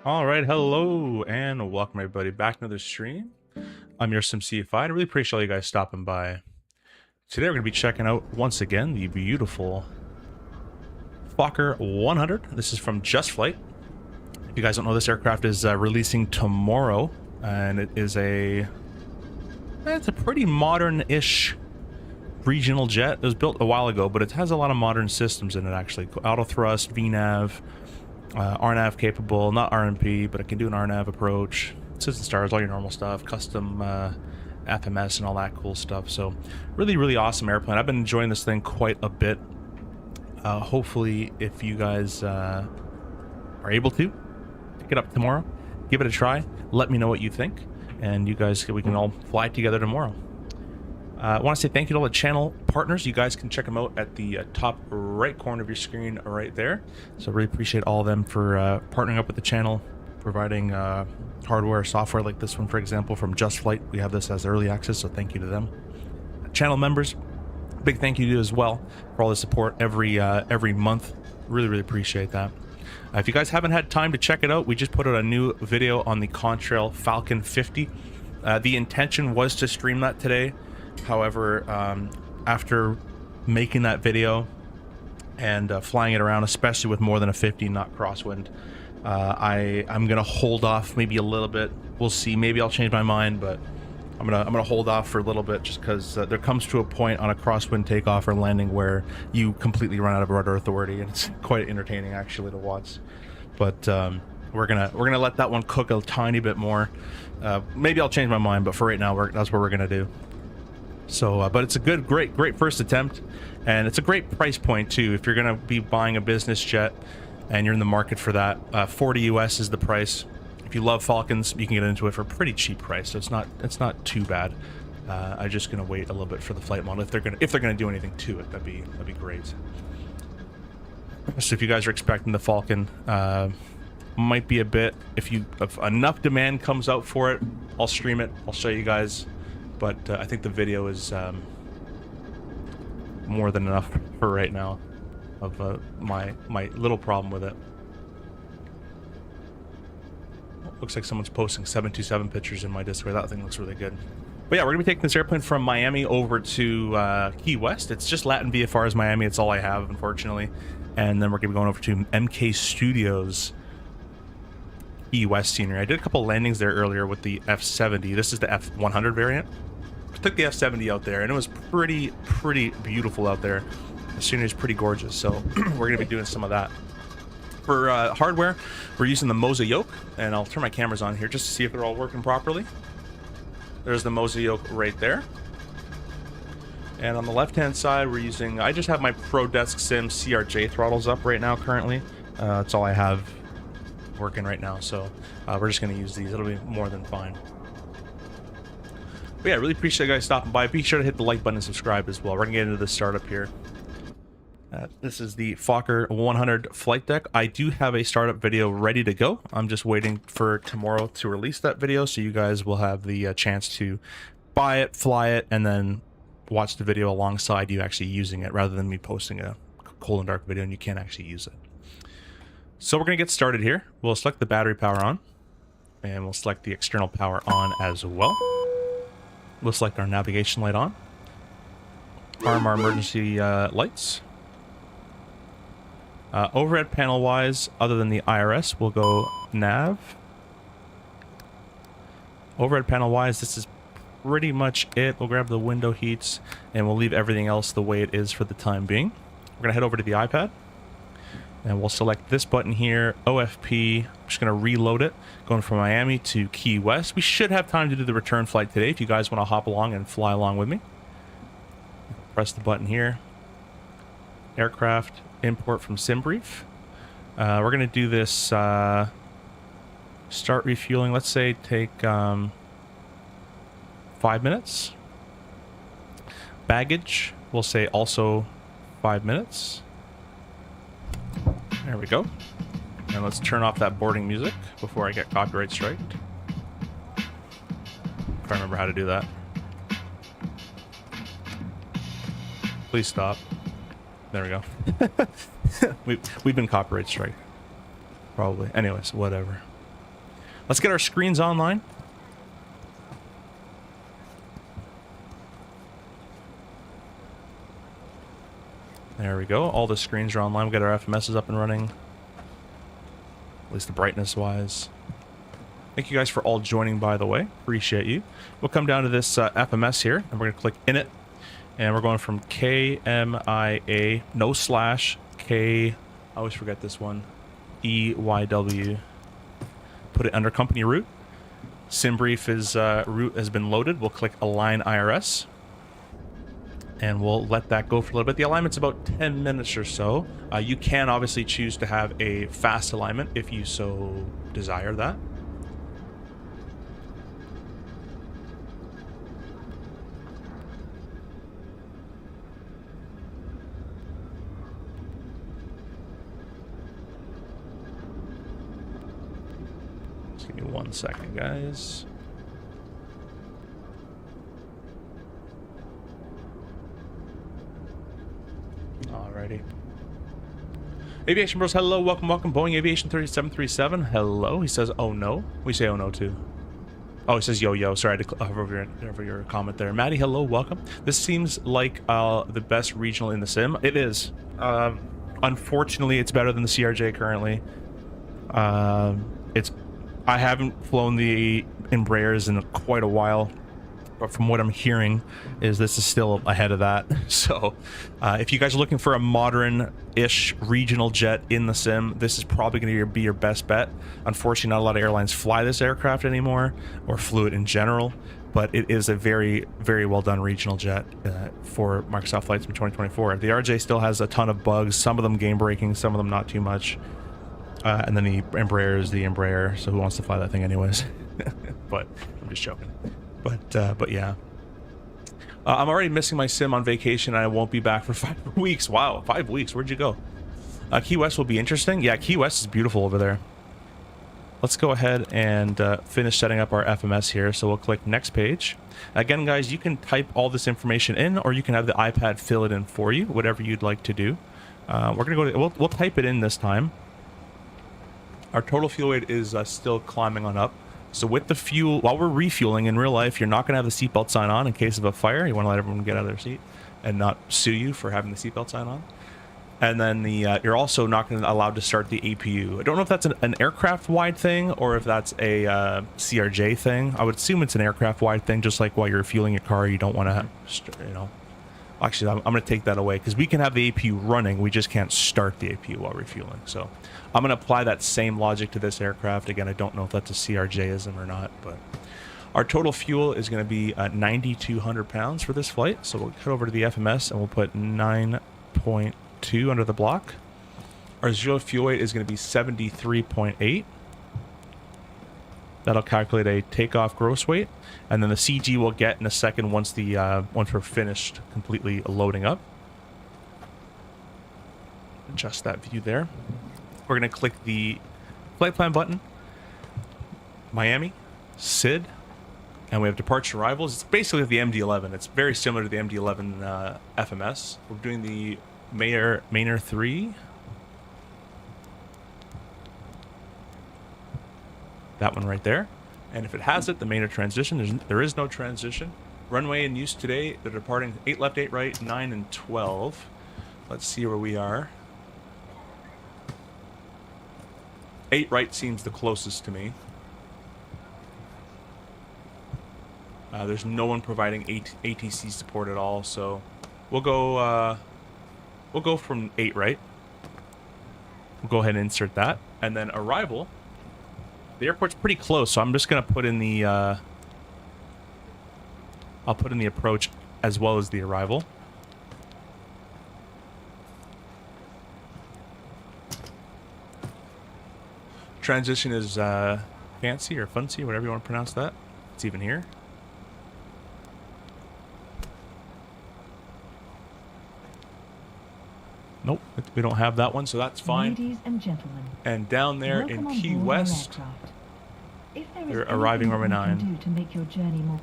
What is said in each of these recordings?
All right, hello and welcome everybody back to another stream. I'm Yoursimcfi. I really appreciate all you guys stopping by. Today we're going to be checking out once again the beautiful Fokker 100. This is from Just Flight. If you guys don't know, this aircraft is releasing tomorrow, and it's a pretty modern-ish regional jet. It was built a while ago, but it has a lot of modern systems in it actually. Auto thrust, VNAV. RNAV capable, not RMP, but it can do an RNAV approach. Sits and stars, all your normal stuff, custom FMS and all that cool stuff. So really awesome airplane. I've been enjoying this thing quite a bit. Hopefully, if you guys are able to pick it up tomorrow, give it a try. Let me know what you think, and we can all fly together tomorrow. I want to say thank you to all the channel partners. You guys can check them out at the top right corner of your screen right there. So really appreciate all of them for partnering up with the channel, providing hardware, software like this one, for example, from Just Flight. We have this as early access, so thank you to them. Channel members, big thank you to you as well for all the support every month. Really appreciate that. If you guys haven't had time to check it out, we just put out a new video on the Contrail Falcon 50. The intention was to stream that today. However, after making that video and flying it around, especially with more than a 50 knot crosswind, I'm gonna hold off maybe a little bit. We'll see. Maybe I'll change my mind, but I'm gonna hold off for a little bit just because there comes to a point on a crosswind takeoff or landing where you completely run out of rudder authority, and it's quite entertaining actually to watch. But we're gonna let that one cook a tiny bit more. Maybe I'll change my mind, but for right now, that's what we're gonna do. So, but it's a great first attempt, and it's a great price point too. If you're gonna be buying a business jet and you're in the market for that, 40 US is the price. If you love Falcons, you can get into it for a pretty cheap price. So it's not too bad. I'm just gonna wait a little bit for the flight model. If they're gonna do anything to it, that'd be great. So if you guys are expecting the Falcon, might be a bit. If enough demand comes out for it, I'll stream it. I'll show you guys. But I think the video is more than enough for right now of my little problem with it. Looks like someone's posting 727 pictures in my Discord. That thing looks really good. But yeah, we're going to be taking this airplane from Miami over to Key West. It's just Latin VFR as Miami. It's all I have, unfortunately. And then we're going to be going over to MK Studios Key West scenery. I did a couple landings there earlier with the F70. This is the F100 variant. I took the F70 out there, and it was pretty beautiful out there. The scenery is pretty gorgeous, so we're gonna be doing some of that. For hardware, we're using the Moza yoke, and I'll turn my cameras on here just to see if they're all working properly. There's the Moza yoke right there. And on the left-hand side, we're using, I just have my ProDesk Sim CRJ throttles up right now currently. That's all I have working right now, so we're just going to use these. It'll be more than fine. But yeah, really appreciate you guys stopping by. Be sure to hit the like button and subscribe as well. We're going to get into the startup here. This is the Fokker 100 flight deck. I do have a startup video ready to go. I'm just waiting for tomorrow to release that video, so you guys will have the chance to buy it, fly it, and then watch the video alongside you actually using it, rather than me posting a cold and dark video and you can't actually use it. So we're going to get started here. We'll select the battery power on, and we'll select the external power on as well. We'll select our navigation light on. Arm our emergency lights. Overhead panel wise, other than the IRS, we'll go nav. Overhead panel wise, this is pretty much it. We'll grab the window heats, and we'll leave everything else the way it is for the time being. We're going to head over to the iPad. And we'll select this button here, OFP. I'm just going to reload it, going from Miami to Key West. We should have time to do the return flight today if you guys want to hop along and fly along with me. Press the button here. Aircraft, import from SimBrief. We're going to do this start refueling. Let's say take 5 minutes. Baggage, we'll say also 5 minutes. There we go. And let's turn off that boarding music before I get copyright striked. If I remember how to do that. Please stop. There we go. we've been copyright strike. Probably. Anyways, whatever. Let's get our screens online. There we go. All the screens are online. We've got our FMSs up and running. At least the brightness-wise. Thank you guys for all joining, by the way. Appreciate you. We'll come down to this FMS here, and we're going to click Init. And we're going from KMIA, no slash, K, I always forget this one, EYW. Put it under company root. SimBrief is root has been loaded. We'll click Align IRS. And we'll let that go for a little bit. The alignment's about 10 minutes or so. You can obviously choose to have a fast alignment if you so desire that. Just give me 1 second, guys. Alrighty. Aviation Bros, hello, welcome, welcome. Boeing Aviation 3737, hello. He says, oh no. We say oh no too. Oh, he says yo yo. Sorry, I had to hover over your comment there. Maddie, hello, welcome. This seems like the best regional in the sim. It is. Unfortunately, it's better than the CRJ currently. I haven't flown the Embraers in quite a while. But from what I'm hearing is this is still ahead of that. So if you guys are looking for a modern-ish regional jet in the sim, this is probably going to be your best bet. Unfortunately, not a lot of airlines fly this aircraft anymore, or flew it in general. But it is a very, very well-done regional jet for Microsoft flights from 2024. The RJ still has a ton of bugs, some of them game-breaking, some of them not too much. And then the Embraer is the Embraer, so who wants to fly that thing anyways? But I'm just joking. But yeah, I'm already missing my sim on vacation. And I won't be back for 5 weeks. Wow, 5 weeks. Where'd you go? Key West will be interesting. Yeah, Key West is beautiful over there. Let's go ahead and finish setting up our FMS here. So we'll click next page. Again, guys, you can type all this information in, or you can have the iPad fill it in for you, whatever you'd like to do. We're gonna go to, we'll type it in this time. Our total fuel weight is still climbing on up. So with the fuel, while we're refueling in real life, you're not going to have the seatbelt sign on in case of a fire. You want to let everyone get out of their seat and not sue you for having the seatbelt sign on. And then you're also not going to allowed to start the APU. I don't know if that's an aircraft-wide thing or if that's a CRJ thing. I would assume it's an aircraft-wide thing, just like while you're fueling your car, you don't want to, you know. Actually, I'm going to take that away because we can have the APU running. We just can't start the APU while refueling. So I'm going to apply that same logic to this aircraft. Again, I don't know if that's a CRJ-ism or not, but our total fuel is going to be 9,200 pounds for this flight. So we'll head over to the FMS and we'll put 9.2 under the block. Our zero fuel weight is going to be 73.8. That'll calculate a takeoff gross weight, and then the CG we'll get in a second once once we're finished completely loading up. Adjust that view there. We're gonna click the flight plan button, Miami, SID, and we have departure arrivals. It's basically the MD-11. It's very similar to the MD-11 FMS. We're doing the Maynard 3. That one right there. And if it has it, the Maynard transition, there is no transition. Runway in use today, they're departing 8 left, 8 right, 9 and 12. Let's see where we are. 8 right seems the closest to me. There's no one providing ATC support at all, so we'll go from 8 right. We'll go ahead and insert that, and then arrival. The airport's pretty close, so I'm just gonna put in the I'll put in the approach as well as the arrival. Transition is fancy or funcy, whatever you want to pronounce that. It's even here. Nope, we don't have that one, so that's fine. Ladies and gentlemen, and down there in Key West, they're arriving runway 9.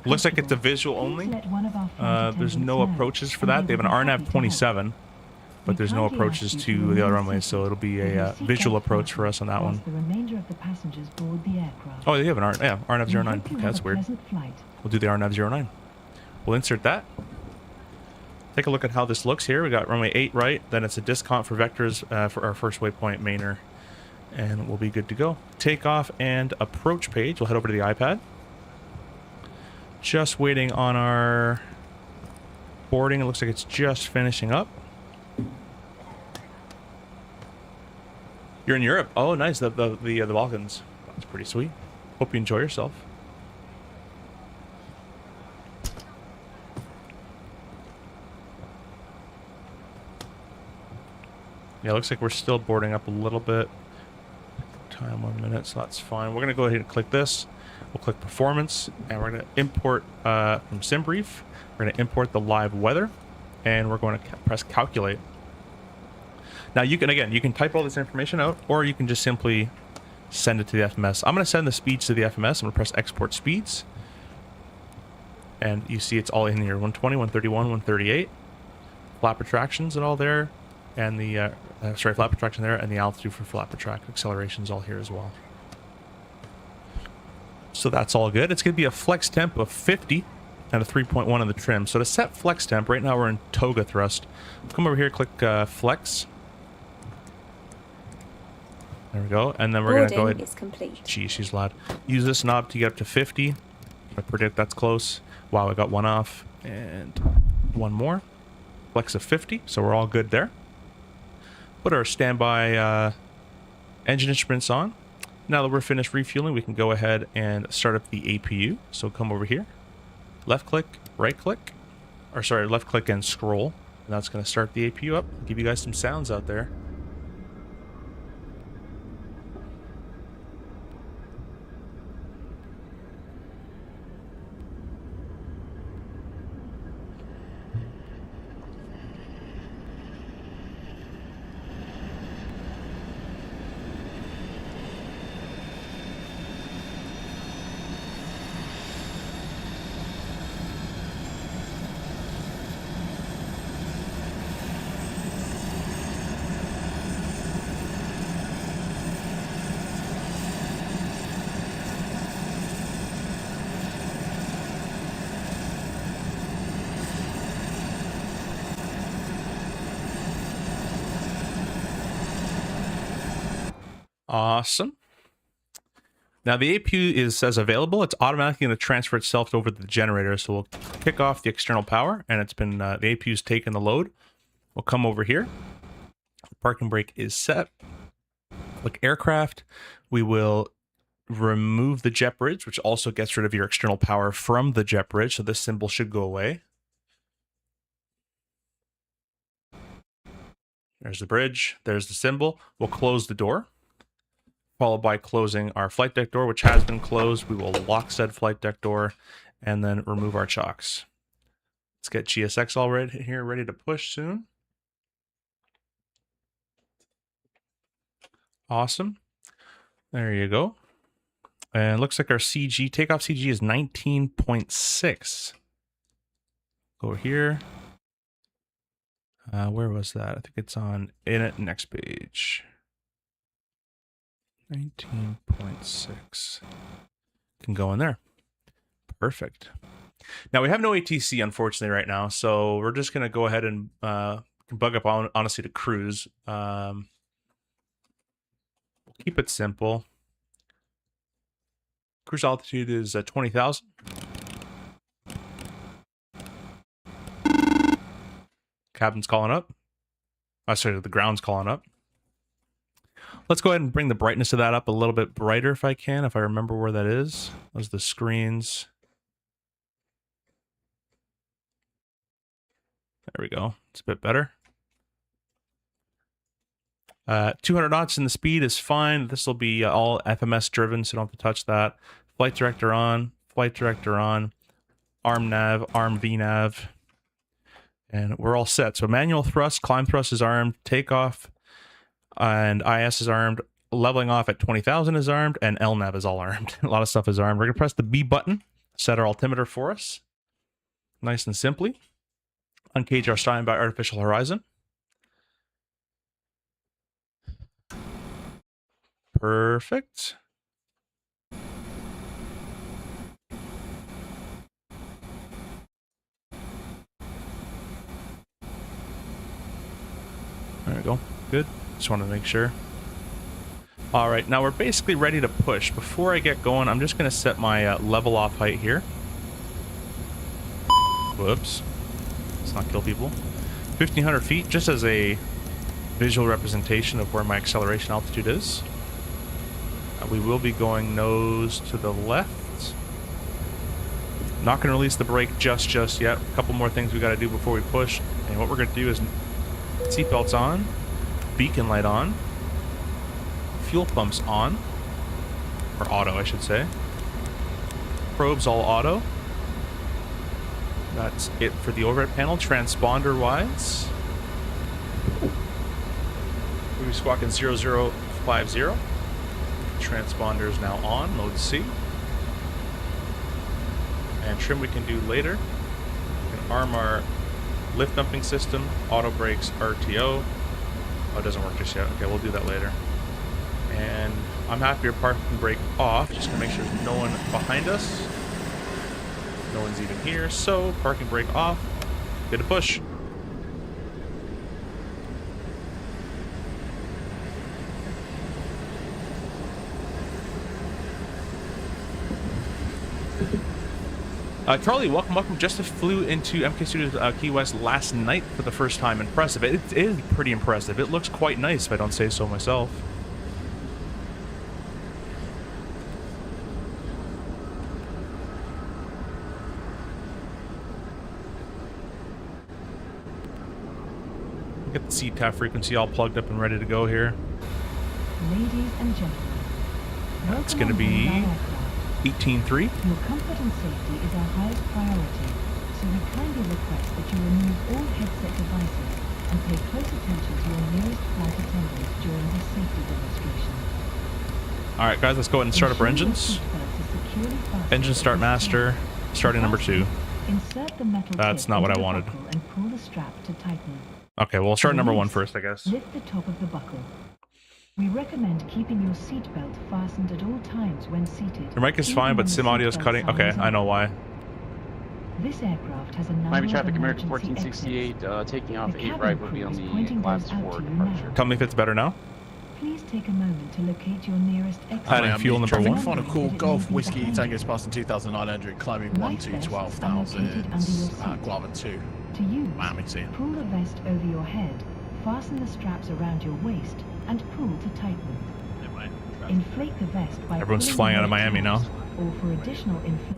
Looks like it's a visual only. There's no approaches for that. They have an RNAV 27. but there's no approaches to the other runways, so it'll be a visual approach for us on that one. The remainder of the passengers board the aircraft. Oh, they have an RNAV09. Okay, that's weird. We'll do the RNAV09. We'll insert that. Take a look at how this looks here. We got runway 8 right, then it's a discount for vectors for our first waypoint mainer, and we'll be good to go. Takeoff and approach page. We'll head over to the iPad. Just waiting on our boarding. It looks like it's just finishing up. You're in Europe. Oh, nice. The Balkans. That's pretty sweet. Hope you enjoy yourself. Yeah, it looks like we're still boarding up a little bit. Time 1 minute, so that's fine. We're going to go ahead and click this. We'll click performance, and we're going to import from SimBrief. We're going to import the live weather, and we're going to press calculate. Now you can type all this information out, or you can just simply send it to the FMS. I'm going to send the speeds to the FMS. I'm going to press export speeds, and you see it's all in here: 120, 131, 138. Flap retractions and all there, and the flap retraction there, and the altitude for flap retract accelerations all here as well. So that's all good. It's going to be a flex temp of 50 and a 3.1 on the trim. So to set flex temp, right now we're in toga thrust. Come over here, click flex. There we go. And then we're going to go ahead. Geez, she's loud. Use this knob to get up to 50. I predict that's close. Wow, I got one off. And one more. Flex of 50. So we're all good there. Put our standby engine instruments on. Now that we're finished refueling, we can go ahead and start up the APU. So come over here, left click, right click, or sorry, left click and scroll. And that's going to start the APU up. Give you guys some sounds out there. Awesome. Now the APU says available. It's automatically going to transfer itself over to the generator. So we'll kick off the external power, and it's been the APU's taken the load. We'll come over here. Parking brake is set. Click aircraft. We will remove the jet bridge, which also gets rid of your external power from the jet bridge. So this symbol should go away. There's the bridge. There's the symbol. We'll close the door, followed by closing our flight deck door, which has been closed. We will lock said flight deck door and then remove our chocks. Let's get GSX all right here, ready to push soon. Awesome. There you go. And it looks like our CG, takeoff CG is 19.6. Over here. Where was that? I think it's on init next page. 19.6. Can go in there. Perfect. Now we have no ATC unfortunately right now, so we're just gonna go ahead and bug up on honestly to cruise. We'll keep it simple. Cruise altitude is 20,000. Cabin's calling up. Sorry, the ground's calling up. Let's go ahead and bring the brightness of that up a little bit brighter if I can, if I remember where that is. Those are the screens. There we go. It's a bit better. 200 knots in the speed is fine. This will be all FMS driven, so you don't have to touch that. Flight director on. Flight director on. Arm nav. Arm VNav. And we're all set. So manual thrust, climb thrust is armed. Takeoff and IS is armed. Leveling off at 20,000 is armed. And LNAV is all armed. A lot of stuff is armed. We're going to press the B button. Set our altimeter for us. Nice and simply. Uncage our Steinbach artificial horizon. Perfect. There we go. Good. Just wanted to make sure. All right, now we're basically ready to push. Before I get going, I'm just going to set my level off height here. Whoops. Let's not kill people. 1,500 feet, just as a visual representation of where my acceleration altitude is. We will be going nose to the left. Not going to release the brake just yet. A couple more things we got to do before we push. And what we're going to do is seatbelts on, beacon light on, fuel pumps on, or auto I should say. Probes all auto. That's it for the overhead panel. Transponder wise, we'll be squawking 0050. Transponder is now on, mode C. And trim we can do later. We can arm our lift dumping system, auto brakes, RTO. Oh, it doesn't work just yet. Okay, we'll do that later. And I'm happy with parking brake off, just to make sure there's no one behind us. No one's even here, so parking brake off. Good to push. Charlie, welcome. Just flew into MK Studios Key West last night for the first time. Impressive. It is pretty impressive. It looks quite nice, if I don't say so myself. Get the CTAF frequency all plugged up and ready to go here. Ladies and gentlemen, It's going to be 18.3. Your comfort and safety is our highest priority, so we kindly request that you remove all headset devices and pay close attention to your nearest flight attendants during this safety demonstration. All right, guys, let's go ahead and start up our engines. Engine start master, starting number 2. Insert the metal That's tip not what into I the wanted. buckle and pull the strap to tighten. Okay, well, we'll start number 1 first, I guess. Lift the top of the buckle. We recommend keeping your seatbelt fastened at all times when seated. Your mic is fine, but sim audio is cutting. Okay, I know why. This aircraft has a number Miami of traffic American emergency 1468, taking off The 8 cabin right will crew be on is the pointing class those out 4 to you departure. now. Tell me if it's better now. Please take a moment to locate your nearest exit. Adding fuel number traffic 1. final call, Golf Whiskey, Tango Spartan 2900, climbing 121,000, Guava 2, To use, Miami T. pull the vest over your head, fasten the straps around your waist, and pull to tighten. Inflate the vest by Everyone's pulling flying out of the Miami tabs, now. Or for additional inflation.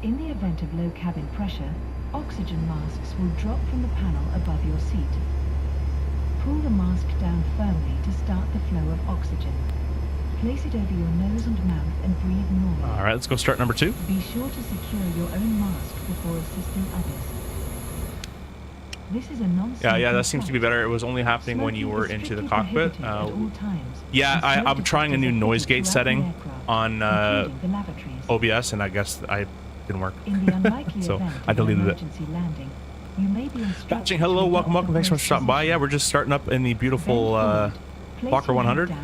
In the event of low cabin pressure, oxygen masks will drop from the panel above your seat. Pull the mask down firmly to start the flow of oxygen. Place it over your nose and mouth and breathe normally. All right, let's go start number 2. Be sure to secure your own mask before assisting others. This is a Yeah, that seems to be better. It was only happening when you were into the cockpit. Yeah, I'm trying a new noise gate setting on OBS, and I guess I didn't work. So I deleted it. Batching, hello, welcome. Thanks for stopping by. Yeah, we're just starting up in the beautiful Walker 100.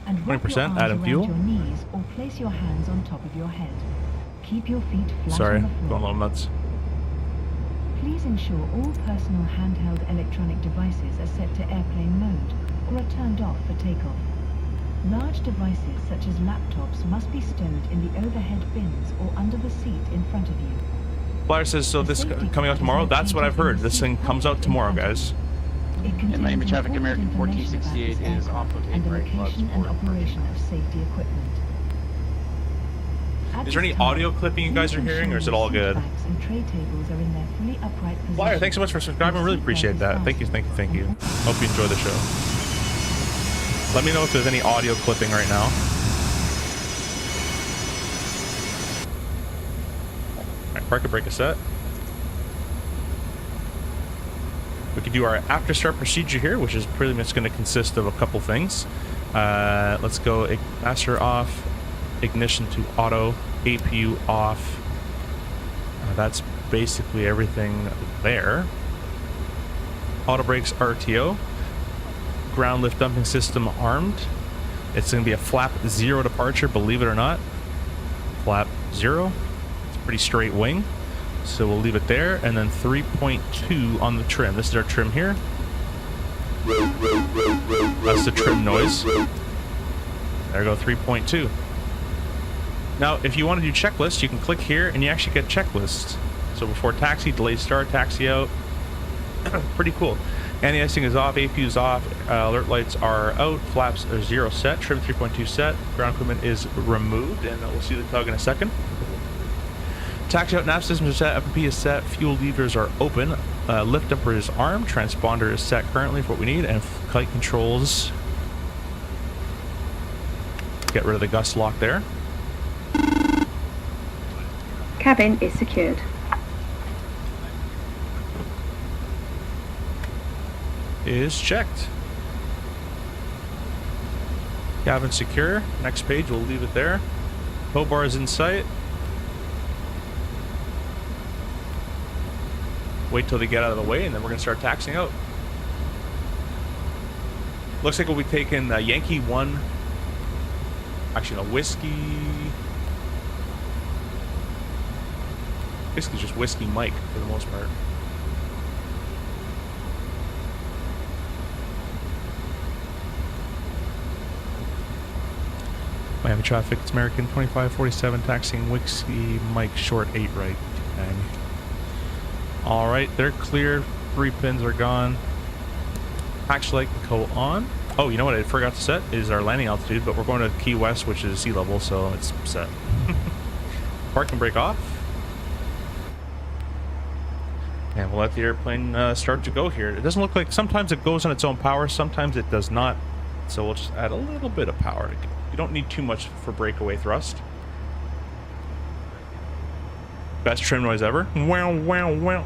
20% adding fuel. Or place your hands on top of your head. Keep your feet flat Sorry, on the floor. going a little nuts. Please ensure all personal handheld electronic devices are set to airplane mode or are turned off for takeoff. Large devices such as laptops must be stowed in the overhead bins or under the seat in front of you. Flyer says, so this coming out tomorrow? That's what I've heard. This thing comes out tomorrow, guys. And Miami traffic American 1468 is off of 8 and the right, class location 4 and departure. operation of safety equipment. At Is there this any time, audio clipping you guys are please hearing, or is it ensure all your good? seat backs and tray tables are in their fully upright position. Flyer, thanks so much for subscribing. Really appreciate that. Thank you. Hope you enjoy the show. Let me know if there's any audio clipping right now. Alright, park and brake is set. We can do our after start procedure here, which is pretty much going to consist of a couple things. Let's go master off, ignition to auto, APU off. That's basically everything there. Auto brakes RTO. Ground lift dumping system armed. It's going to be a flap 0 departure, believe it or not. Flap 0. It's a pretty straight wing. So we'll leave it there. And then 3.2 on the trim. This is our trim here. That's the trim noise. There we go, 3.2. Now, if you want to do checklists, you can click here and you actually get checklists. So before taxi, delayed start, taxi out. Pretty cool. Anti-icing is off, APU is off, alert lights are out, flaps are 0 set, trim 3.2 set, ground equipment is removed, and we'll see the tug in a second. Taxi out, nav systems are set, F&P is set, fuel levers are open, lift upper is armed, transponder is set currently for what we need, and kite controls. Get rid of the gust lock there. Cabin is secured. Is checked. Cabin secure. Next page, we'll leave it there. Tow bar is in sight. Wait till they get out of the way, and then we're going to start taxiing out. Looks like we'll be taking Yankee 1. Actually, no, whiskey. Basically just whiskey Mike for the most part. Miami traffic, it's American 2547 taxiing Whiskey Mike short 8 right. Okay. Alright, they're clear. 3 pins are gone. Hatch light can go on. Oh, you know what I forgot to set is our landing altitude, but we're going to Key West, which is sea level, so it's set. Park and brake off. And we'll let the airplane start to go here. It doesn't look like, sometimes it goes on its own power, sometimes it does not. So we'll just add a little bit of power to go. You don't need too much for breakaway thrust. Best trim noise ever. Wow, wow, wow.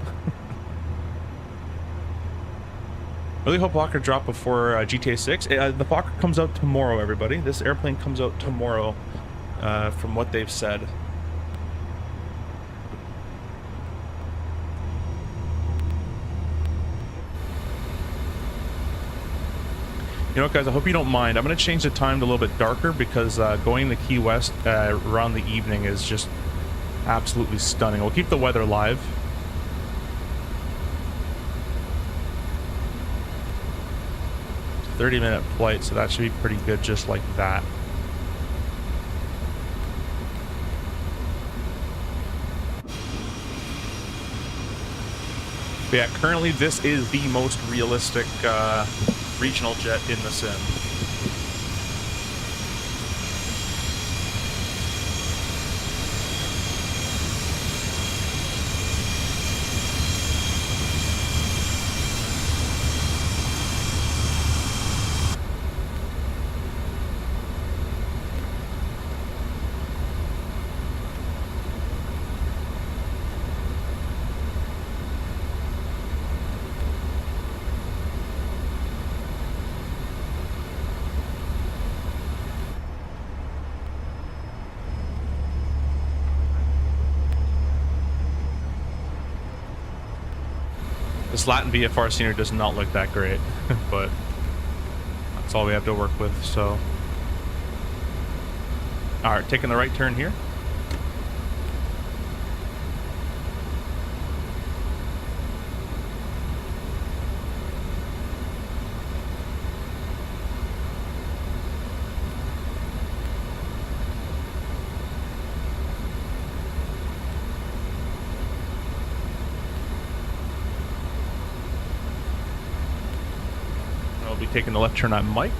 Really hope Walker drop before GTA 6. The Walker comes out tomorrow, everybody. This airplane comes out tomorrow, from what they've said. You know what, guys, I hope you don't mind. I'm going to change the time to a little bit darker because going to Key West around the evening is just absolutely stunning. We'll keep the weather live. It's a 30-minute flight, so that should be pretty good just like that. But yeah, currently this is the most realistic regional jet in the sim. This Latin VFR scenery does not look that great, but that's all we have to work with, so. Alright, taking the right turn here. I'll be taking the left turn on Mike.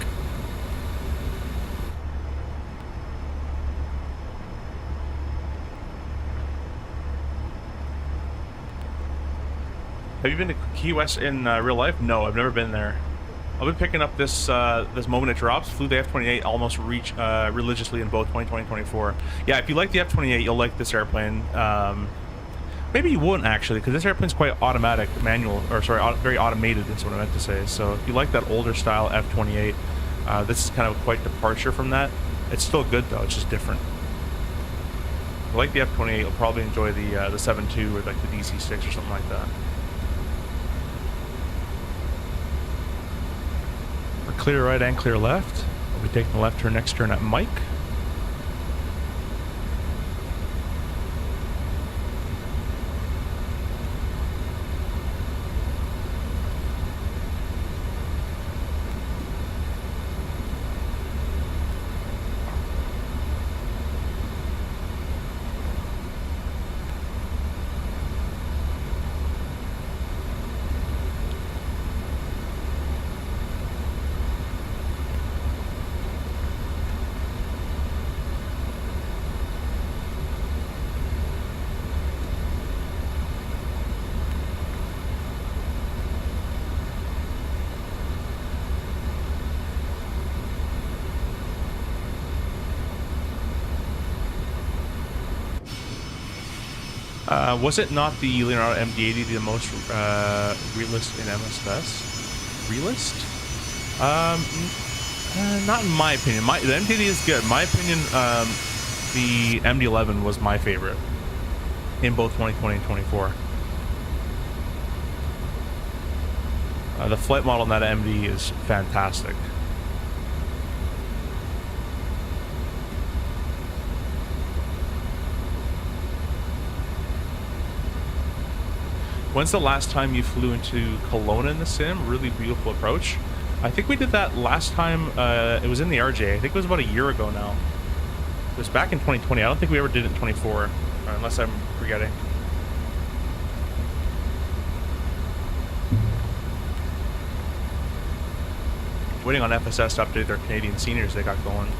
Have you been to Key West in real life? No, I've never been there. I'll be picking up this this moment it drops. Flew the F-28 almost religiously in both 2020 and 2024. Yeah, if you like the F-28, you'll like this airplane. Maybe you wouldn't actually, because this airplane's quite automatic, manual, or sorry, very automated is what I meant to say. So if you like that older style F-28, this is kind of quite departure from that. It's still good though, it's just different. I like the F28. You'll probably enjoy the 7.2 or like the DC6 or something like that. We're clear right and clear left. We'll be taking the left turn next turn at Mike. Was it not the Leonardo MD-80 the most realist in MSFS? Realist? Not in my opinion. The MD-80 is good. In my opinion, the MD-11 was my favorite in both 2020 and 24. The flight model in that MD is fantastic. When's the last time you flew into Kelowna in the sim? Really beautiful approach. I think we did that last time. It was in the RJ. I think it was about a year ago now. It was back in 2020. I don't think we ever did it in 24, unless I'm forgetting. Waiting on FSS to update their Canadian seniors they got going.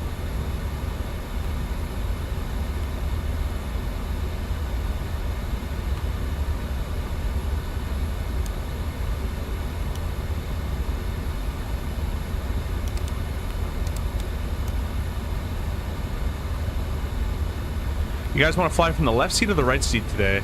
You guys want to fly from the left seat or the right seat today?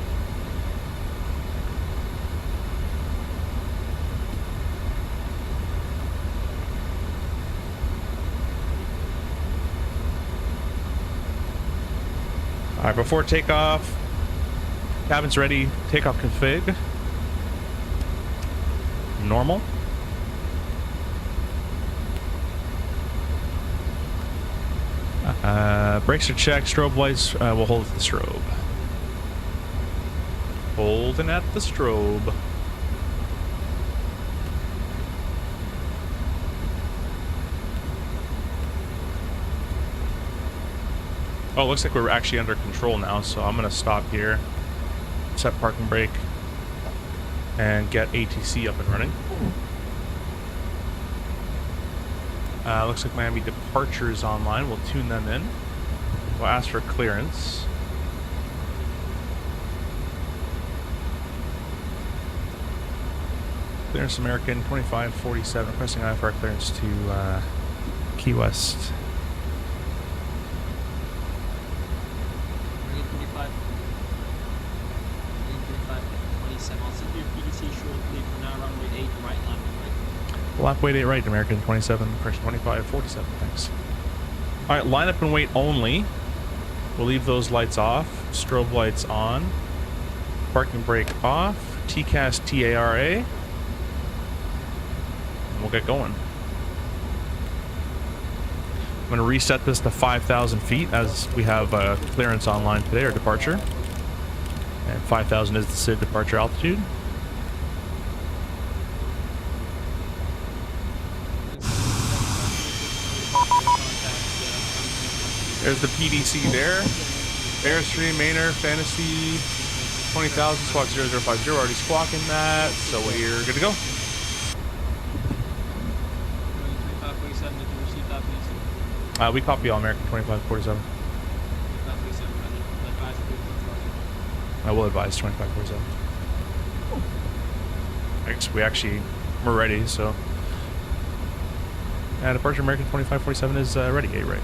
All right, before takeoff, cabin's ready. Takeoff config. Normal. Brakes are checked. Strobe lights, we'll hold at the strobe. Holding at the strobe. Oh, looks like we're actually under control now, so I'm gonna stop here, set parking brake, and get ATC up and running. Looks like Miami departure is online. We'll tune them in. We'll ask for clearance. Clearance American 2547, requesting IFR clearance to Key West. American 2527. I'll send you a PDC shortly for now, runway 8 right, line right. Lap weight 8 right, American 27, correction 2547, thanks. Alright, line up and wait only. We'll leave those lights off. Strobe lights on. Parking brake off. TCAS TARA. And we'll get going. I'm going to reset this to 5,000 feet as we have clearance online today, or departure. And 5,000 is the SID departure altitude. There's the PDC there. Airstream, Mainer, Fantasy, 20,000, squawk 0050. Already squawking that, so we're good to go. 2547, did you receive that, please? We copy all American 2547. 2547, advise please. I will advise 2547. I guess we're ready, so. Departure American 2547 is ready, right?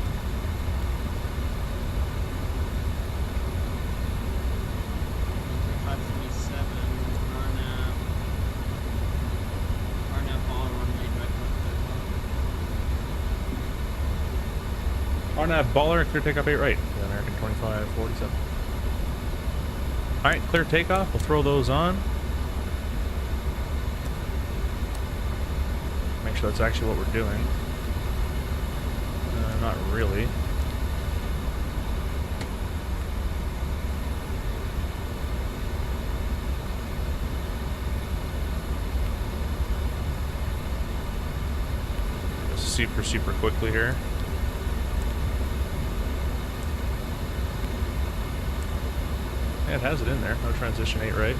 RNAV baller, clear takeoff 8 right. American 2547. Alright, clear takeoff. We'll throw those on. Make sure that's actually what we're doing. Not really. Super quickly here. Yeah, it has it in there. No transition 8, right?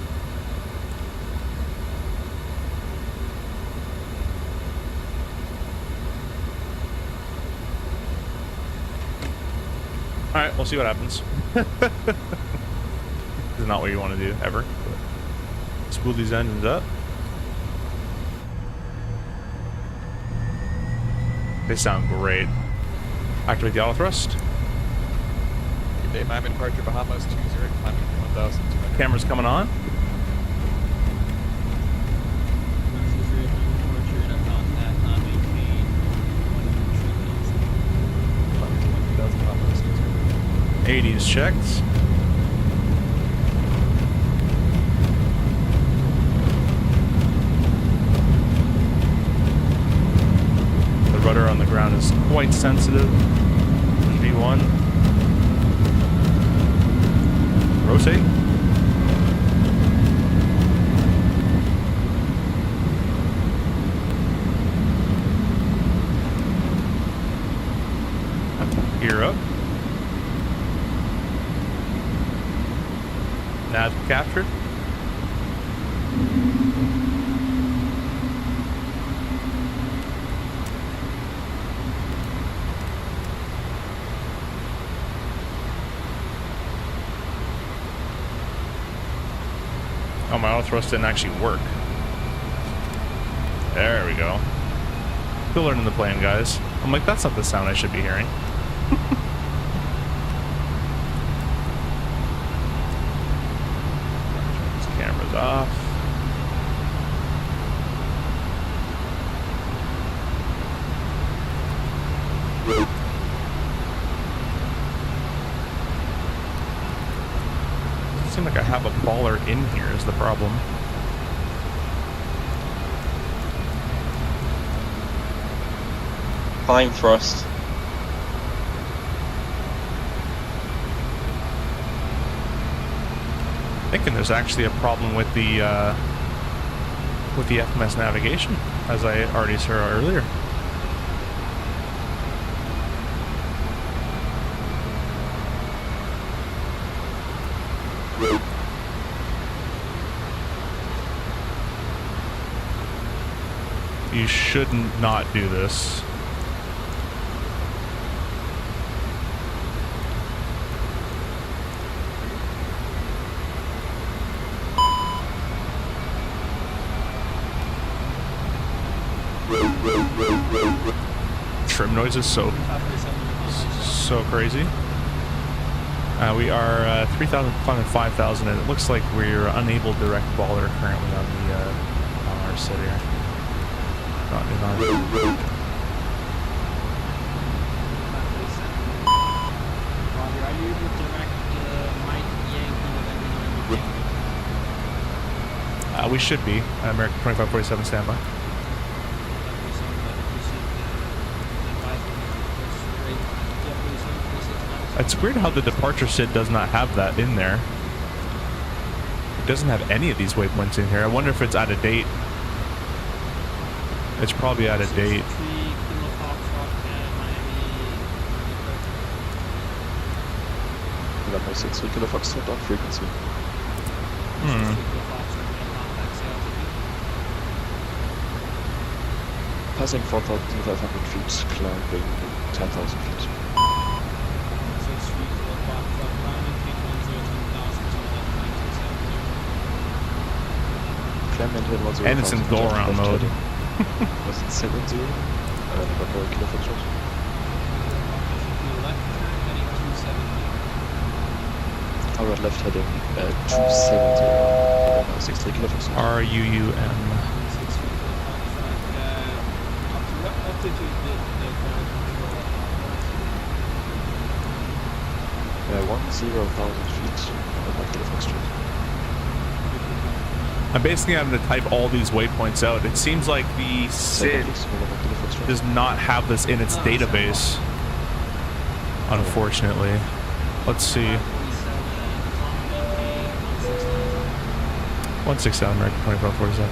Alright, we'll see what happens. This is not what you want to do, ever. But spool these engines up. They sound great. Activate the auto thrust. Good day, Miami departure Bahamas 20, climbing 1,200. Camera's coming on. Climbing 20,000 Bahamas 20. 80 is checked. The rudder on the ground is quite sensitive. V1. Rotate. Gear up. Nav captured. Oh, my auto thrust didn't actually work. There we go. Still learning the plane, guys. I'm like, that's not the sound I should be hearing. This camera's off. Doesn't seem like I have a baller in here is the problem. Flying thrust. Thinking there's actually a problem with the FMS navigation, as I already saw earlier. You shouldn't not do this. Trim noise is so crazy. We are 3,000 climbing 5,000, and it looks like we're unable to direct baller currently on the on our set here. Not in our. Roger, are you able to direct Mike Yankee? We should be. American 2547 standby. It's weird how the departure SID does not have that in there. It doesn't have any of these waypoints in here. I wonder if it's out of date. It's probably out of date. November 63 Kilo Foxtrot on frequency. Passing 4,500 feet, climbing 10,000 feet. And it's in go-around mode. Was it 70? November Kilo Foxtrot. Alright, left heading 270. November 63 Kilo Foxtrot. RUUM. 10,000 feet, November Kilo Foxtrot. I'm basically having to type all these waypoints out. It seems like the SID does not have this in its database, unfortunately. Let's see. 167 American 2447.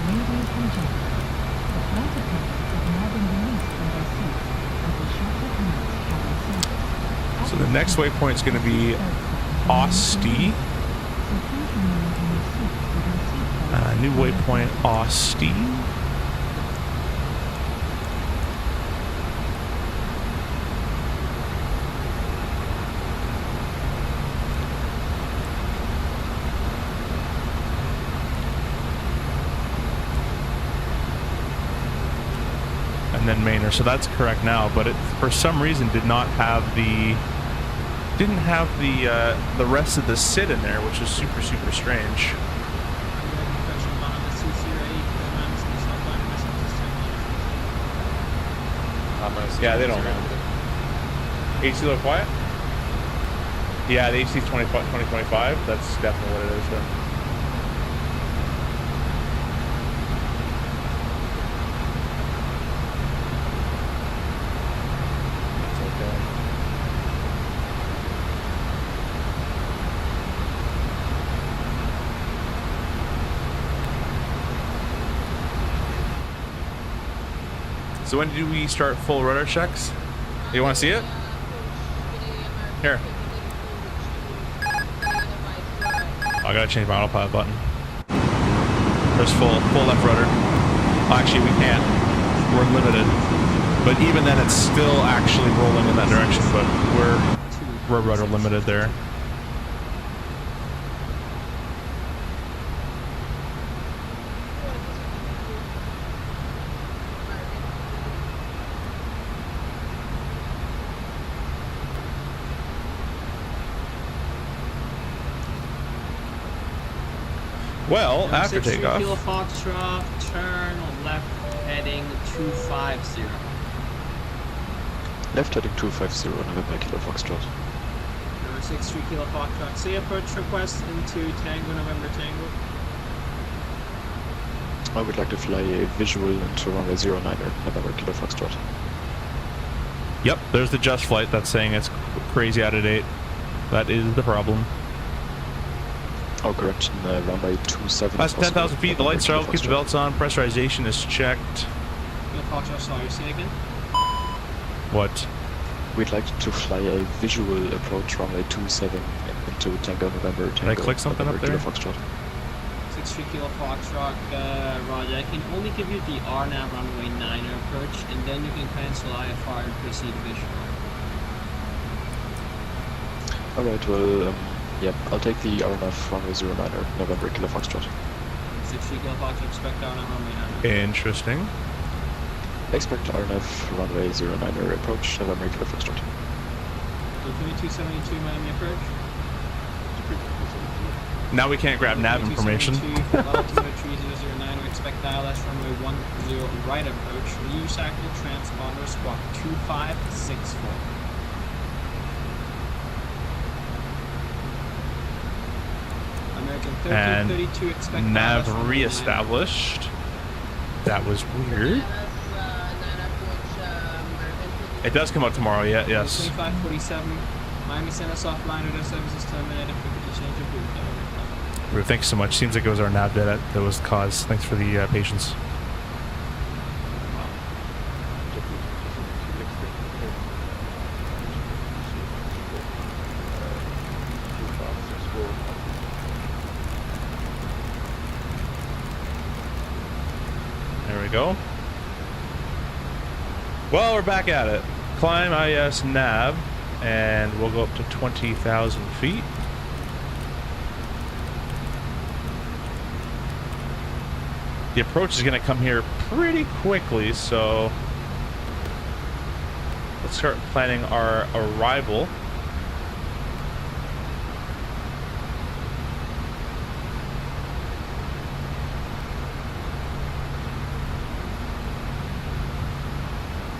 Radio from Jet. The flight attendants have now been released from their seats and will shortly commence cabin service. So the next waypoint is going to be Osti. New waypoint Osti. And then Maynard. So that's correct now, but it for some reason didn't have the rest of the SID in there, which is super strange. Yeah, they don't know. AC low quiet? Yeah, the AC is 2025. That's definitely what it is then. So when do we start full rudder checks? You want to see it? Here. I gotta change my autopilot button. There's full left rudder. Actually, we can't. We're limited. But even then, it's still actually rolling in that direction. But we're rudder limited there. Well, after takeoff. Kilo Foxtrot, turn left heading 250. Left heading 250, November Kilo Foxtrot. Number 63 Kilo Foxtrot. See approach request into Tango, November Tango. I would like to fly a visual into runway 09er, November Kilo Foxtrot. Yep, there's the just flight that's saying it's crazy out of date. That is the problem. Oh, correction, runway 27. That's 10,000 feet, the lights are out, keep the belts on, pressurization is checked. Kilo Foxtrot, sorry, you see it again? What? We'd like to fly a visual approach runway 27 into Tango, November Tango. Did I click something November up there? Kilo Foxtrot. 63 Kilo Foxtrot, Roger. I can only give you the RNAV runway 9er approach, and then you can cancel IFR and proceed visual. Alright, well, yep, I'll take the RNF runway 09er, November Kilo Foxtrot. 63 Kilo Foxtrot, expect RNAV runway 9er. Interesting. Expect RNF runway 09er approach, November Kilo Foxtrot. So 2272 Miami approach. Now we can't grab nav information. Altimeter 3009, we expect ILS runway 10 right approach. Recycle transponder squawk 2564. American 1332, expect nav ILS runway 9. reestablished. That was weird. It does come out tomorrow, yeah, yes. 2547, Miami send us offline or their services terminated. If we could just change your boot. Thanks so much. Seems like it was our nav that was the cause. Thanks for the patience. There we go. Well, we're back at it. Climb IS nav, and we'll go up to 20,000 feet. The approach is going to come here pretty quickly, so let's start planning our arrival.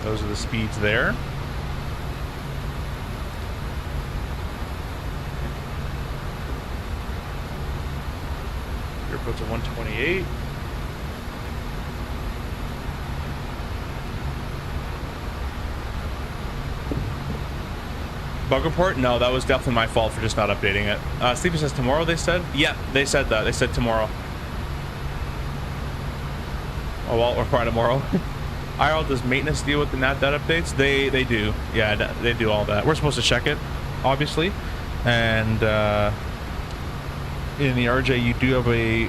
Those are the speeds there. go to 128. Bug report? No, that was definitely my fault for just not updating it. Sleepy says tomorrow, they said? Yeah, they said that. They said tomorrow. Oh, well, we're fine tomorrow. IRL, does maintenance deal with the nav data updates? They do. Yeah, they do all that. We're supposed to check it, obviously. And in the RJ, you do have a...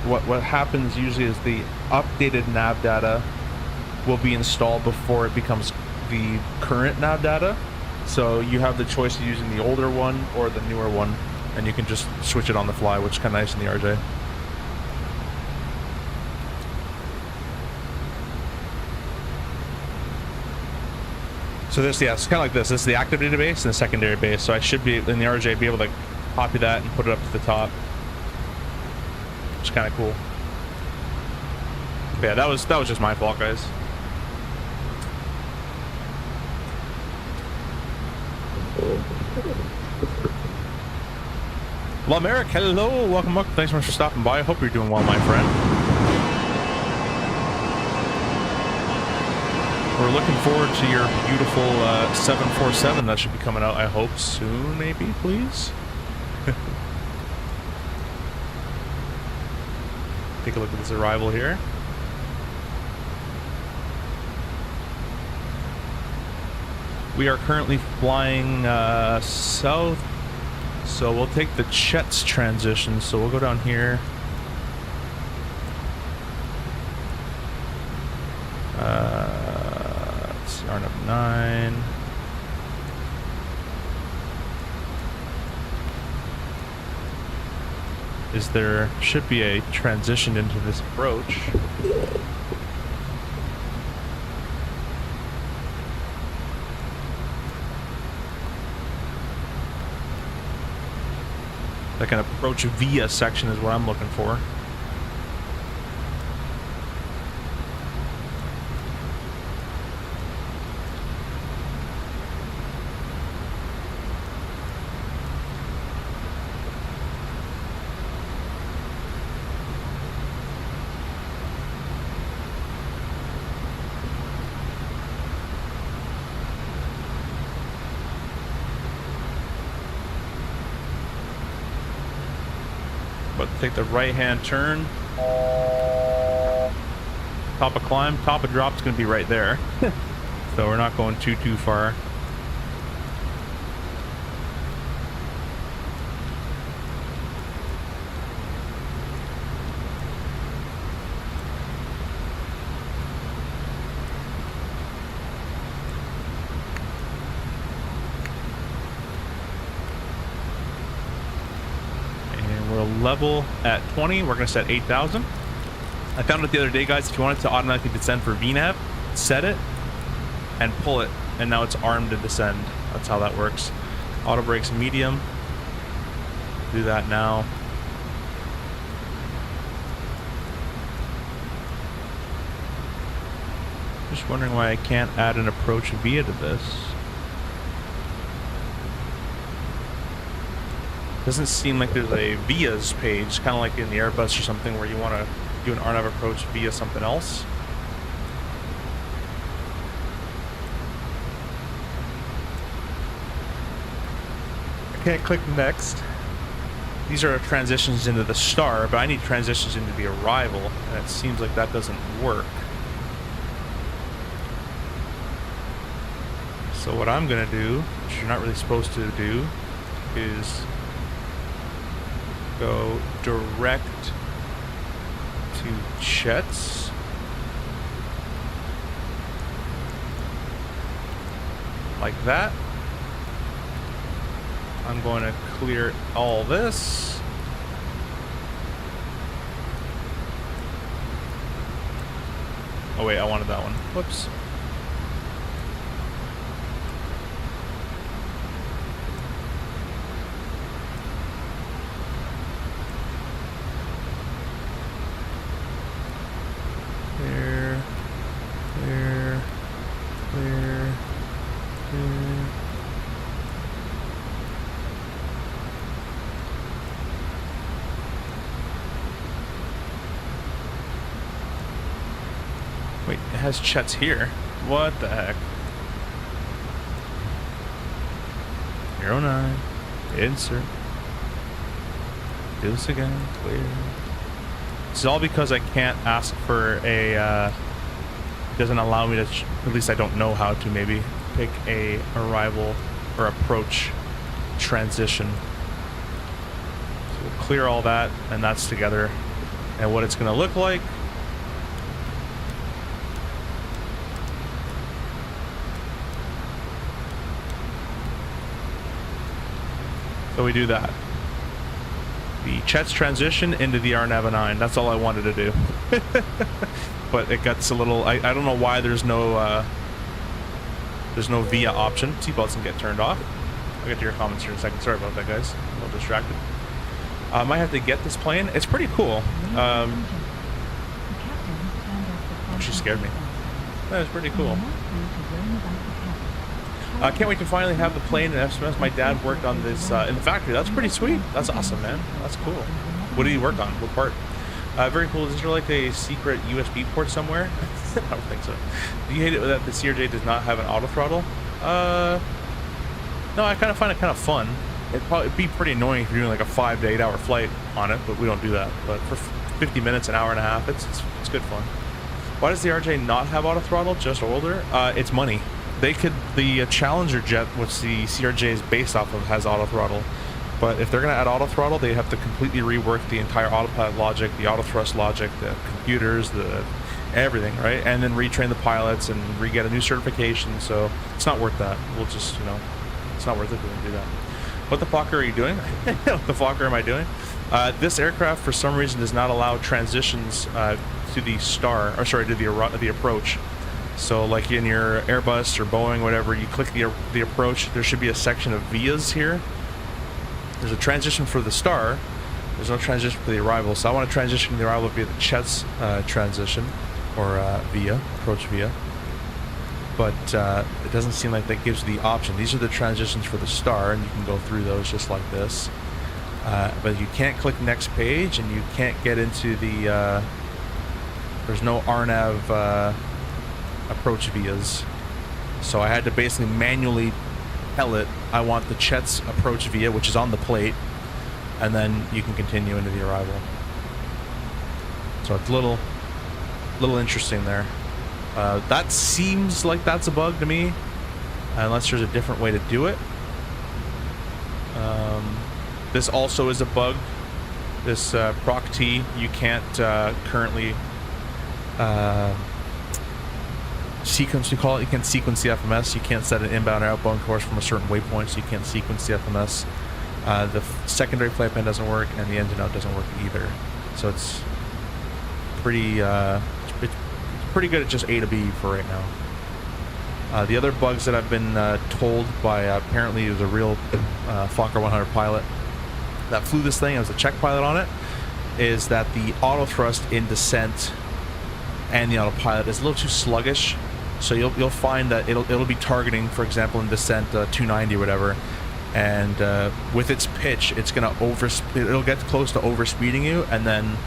What happens usually is the updated nav data will be installed before it becomes the current nav data. So you have the choice of using the older one or the newer one, and you can just switch it on the fly, which is kind of nice in the RJ. So this, yeah, it's kind of like this. This is the active database and the secondary base. So I should be in the RJ be able to copy that and put it up to the top, which is kind of cool. But yeah, that was just my fault, guys. Love Eric, hello, welcome up. Thanks so much for stopping by. I hope you're doing well, my friend. We're looking forward to your beautiful 747 that should be coming out, I hope, soon, maybe, please. Take a look at this arrival here. We are currently flying south, so we'll take the Chet's transition. So we'll go down here. Let's see, RNF 9. There should be a transition into this approach. Like an approach via section is what I'm looking for. Take the right hand turn, top of climb, top of drop is going to be right there. So we're not going too far. Level at 20, we're going to set 8,000. I found it the other day, guys. If you wanted to automatically descend for VNAV, set it and pull it, and now it's armed to descend. That's how that works. Auto brakes medium. Do that now. Just wondering why I can't add an approach via to this. Doesn't seem like there's a vias page, kind of like in the Airbus or something, where you want to do an RNAV approach via something else. I can't click next. These are transitions into the star, but I need transitions into the arrival, and it seems like that doesn't work. So what I'm going to do, which you're not really supposed to do, is go direct to Chet's. Like that. I'm going to clear all this. Oh wait, I wanted that one. Whoops. has Chet's here. What the heck? 09. Insert. Do this again. Clear. It's all because I can't ask for a, it doesn't allow me to, at least I don't know how to maybe pick a arrival or approach transition. So we'll clear all that, and that's together. And what it's going to look like. So we do that. The Chet's transition into the R9. That's all I wanted to do. But it gets a little, I don't know why there's no VIA option. Seatbelts can get turned off. I'll get to your comments here in a second. Sorry about that, guys. I'm a little distracted. I might have to get this plane. It's pretty cool. Oh, she scared me. That was pretty cool. I can't wait to finally have the plane in SMS. My dad worked on this in the factory. That's pretty sweet. That's awesome, man. That's cool. What did he work on? What part? Very cool. Is there like a secret USB port somewhere? I don't think so. Do you hate it that the CRJ does not have an auto throttle? No, I kind of find it kind of fun. It'd be pretty annoying if you're doing like a 5 to 8 hour flight on it, but we don't do that. But for 50 minutes, an hour and a half, it's good fun. Why does the RJ not have auto throttle? Just older? It's money. They could, the Challenger jet, which the CRJ is based off of, has auto throttle. But if they're going to add auto throttle, they have to completely rework the entire autopilot logic, the auto thrust logic, the computers, the everything, right? And then retrain the pilots and re-get a new certification. So it's not worth that. We'll just, you know, it's not worth it to do that. What the fuck are you doing? What the fuck am I doing? This aircraft, for some reason, does not allow transitions to the star, or sorry, to the approach. So like in your Airbus or Boeing, whatever, you click the approach, there should be a section of VIAs here. There's a transition for the star. There's no transition for the arrival. So I want to transition the arrival via the Chet's transition, or VIA, approach VIA. But it doesn't seem like that gives the option. These are the transitions for the star, and you can go through those just like this. But you can't click next page, and you can't get into the, there's no RNAV approach vias. So I had to basically manually tell it, I want the Chet's approach via, which is on the plate, and then you can continue into the arrival. So it's a little interesting there. That seems like that's a bug to me, unless there's a different way to do it. This also is a bug. This proc T, you can't currently sequence, you call it. You can't sequence the FMS. You can't set an inbound or outbound course from a certain waypoint, so you can't sequence the FMS. The secondary flight plan doesn't work, and the engine out doesn't work either. So it's pretty pretty good at just A to B for right now. The other bugs that I've been told by apparently there's a real Fokker 100 pilot that flew this thing as a check pilot on it, is that the auto thrust in descent and the autopilot is a little too sluggish. So you'll find that it'll be targeting, for example, in descent 290 or whatever, and with its pitch, it's gonna it'll get close to overspeeding you, and then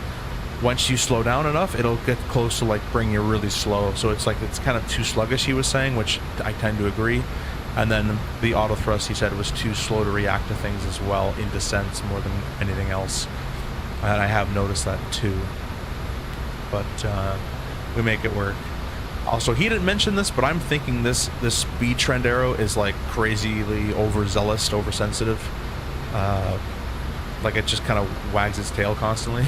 once you slow down enough, it'll get close to like bring you really slow. So it's like it's kind of too sluggish, he was saying, which I tend to agree. And then the auto thrust, he said, was too slow to react to things as well in descents more than anything else. And I have noticed that too. But we make it work. Also, he didn't mention this, but I'm thinking this speed trend arrow is like crazily overzealous, oversensitive. Like it just kind of wags its tail constantly.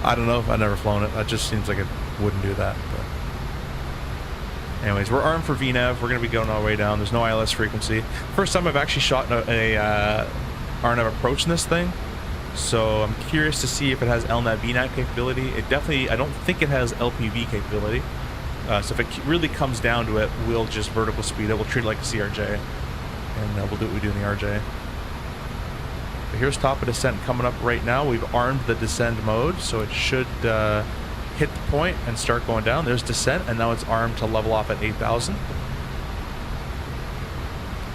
I don't know, I've never flown it. That just seems like it wouldn't do that. But anyways, we're armed for VNAV. We're going to be going all the way down. There's no ILS frequency. First time I've actually shot a RNAV approach in this thing. So I'm curious to see if it has LNAV VNAV capability. It definitely, I don't think it has LPV capability. So if it really comes down to it, we'll just vertical speed it. We'll treat it like a CRJ. And we'll do what we do in the RJ. But here's top of descent coming up right now. We've armed the descend mode, so it should hit the point and start going down. There's descent, and now it's armed to level off at 8,000.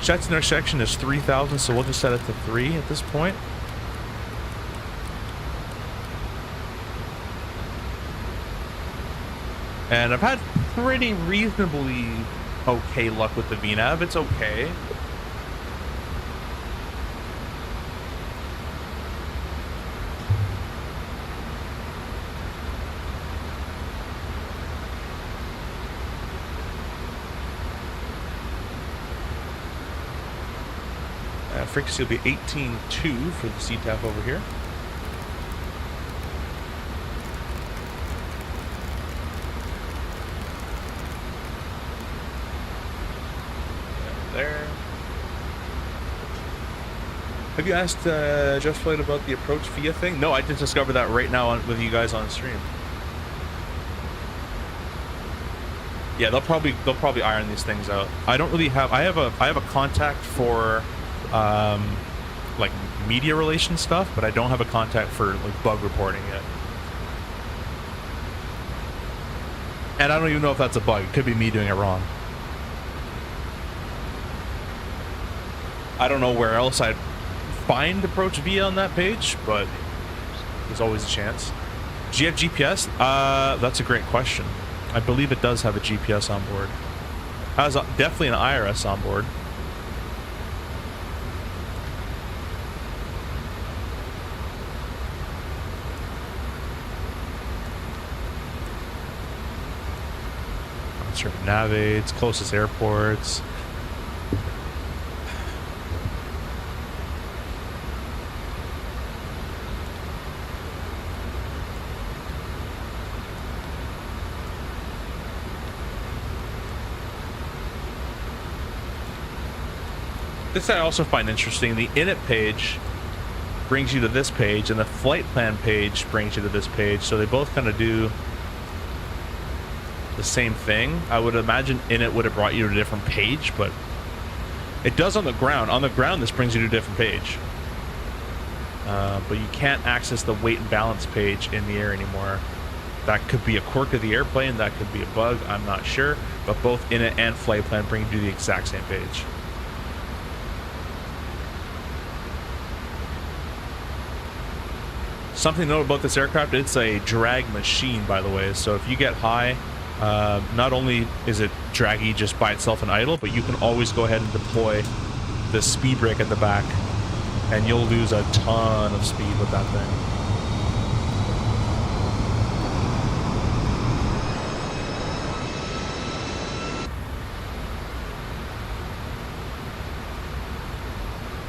Chet's intersection is 3,000, so we'll just set it to 3 at this point. And I've had pretty reasonably okay luck with the VNAV. It's okay. Frequency will be 18.2 for the CTAF over here. There. Have you asked Just Flight about the approach via thing? No, I just discovered that right now with you guys on stream. Yeah, they'll probably iron these things out. I don't really have. I have a contact for like media relations stuff, but I don't have a contact for like bug reporting yet. And I don't even know if that's a bug. It could be me doing it wrong. I don't know where else I'd find approach via on that page, but there's always a chance. Do you have GPS? That's a great question. I believe it does have a GPS on board. It has definitely an IRS on board. Sure, navigates, closest airports. This I also find interesting. The init page brings you to this page, and the flight plan page brings you to this page. So they both kind of do the same thing. I would imagine init would have brought you to a different page, but it does on the ground. On the ground, this brings you to a different page. But you can't access the weight and balance page in the air anymore. That could be a quirk of the airplane. That could be a bug. I'm not sure. But both init and flight plan bring you to the exact same page. Something to note about this aircraft, it's a drag machine, by the way. So if you get high, not only is it draggy just by itself and idle, but you can always go ahead and deploy the speed brake at the back, and you'll lose a ton of speed with that thing.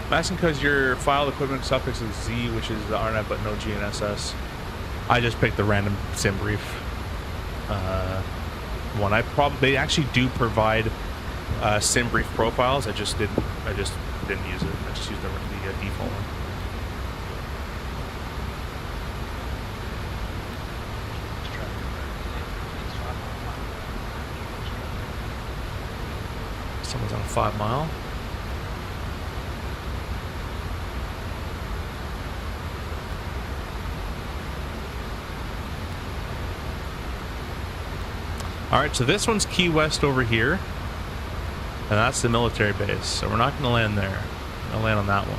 I'm asking because your file equipment suffix is Z, which is the RNAV, but no GNSS. I just picked the random sim brief one. They actually do provide sim brief profiles. I just didn't use it. I just used the default one. Someone's on a 5 mile. Alright, so this one's Key West over here, and that's the military base, so we're not going to land there. We're going to land on that one.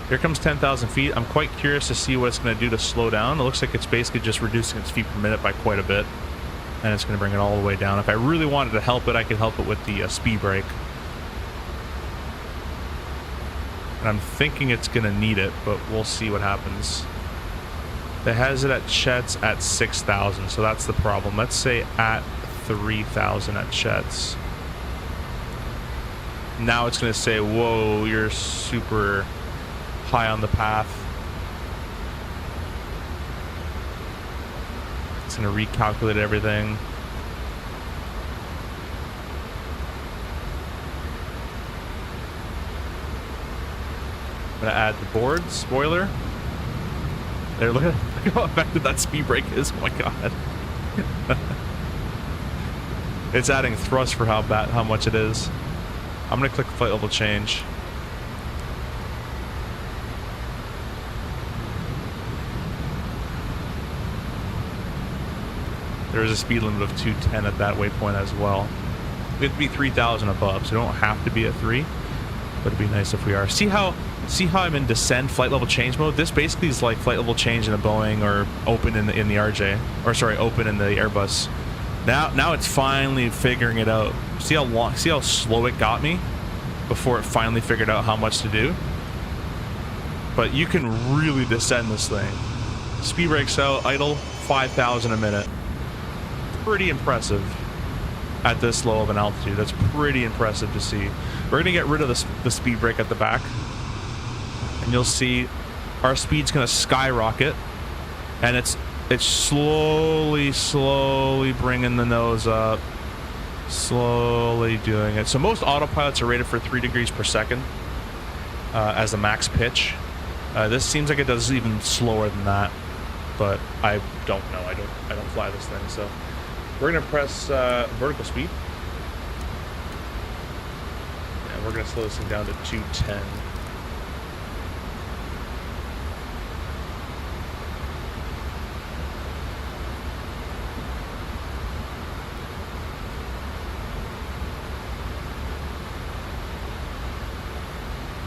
Here comes 10,000 feet. I'm quite curious to see what it's going to do to slow down. It looks like it's basically just reducing its feet per minute by quite a bit, and it's going to bring it all the way down. If I really wanted to help it, I could help it with the speed brake. And I'm thinking it's going to need it, but we'll see what happens. It has it at Chet's at 6,000, so that's the problem. Let's say at 3,000 at Chet's. Now it's going to say, whoa, you're super high on the path. It's going to recalculate everything. I'm going to add the board spoiler. There, look at how effective that speed brake is. Oh my god. It's adding thrust for how much it is. I'm gonna click flight level change. There is a speed limit of 210 at that waypoint as well. We have to be 3,000 above, so we don't have to be at 3, but it'd be nice if we are. See how See how I'm in descend flight level change mode? This basically is like flight level change in a Boeing or open in the RJ, or sorry, open in the Airbus. Now it's finally figuring it out. See how slow it got me before it finally figured out how much to do? But you can really descend this thing. Speed brakes out, idle, 5,000 a minute. Pretty impressive at this low of an altitude. That's pretty impressive to see. We're gonna get rid of the speed brake at the back, and you'll see our speed's gonna skyrocket, and it's slowly bringing the nose up, slowly doing it. So most autopilots are rated for 3 degrees per second as the max pitch. This seems like it does even slower than that, but I don't know. I don't fly this thing, so we're gonna press vertical speed. And we're gonna slow this thing down to 210.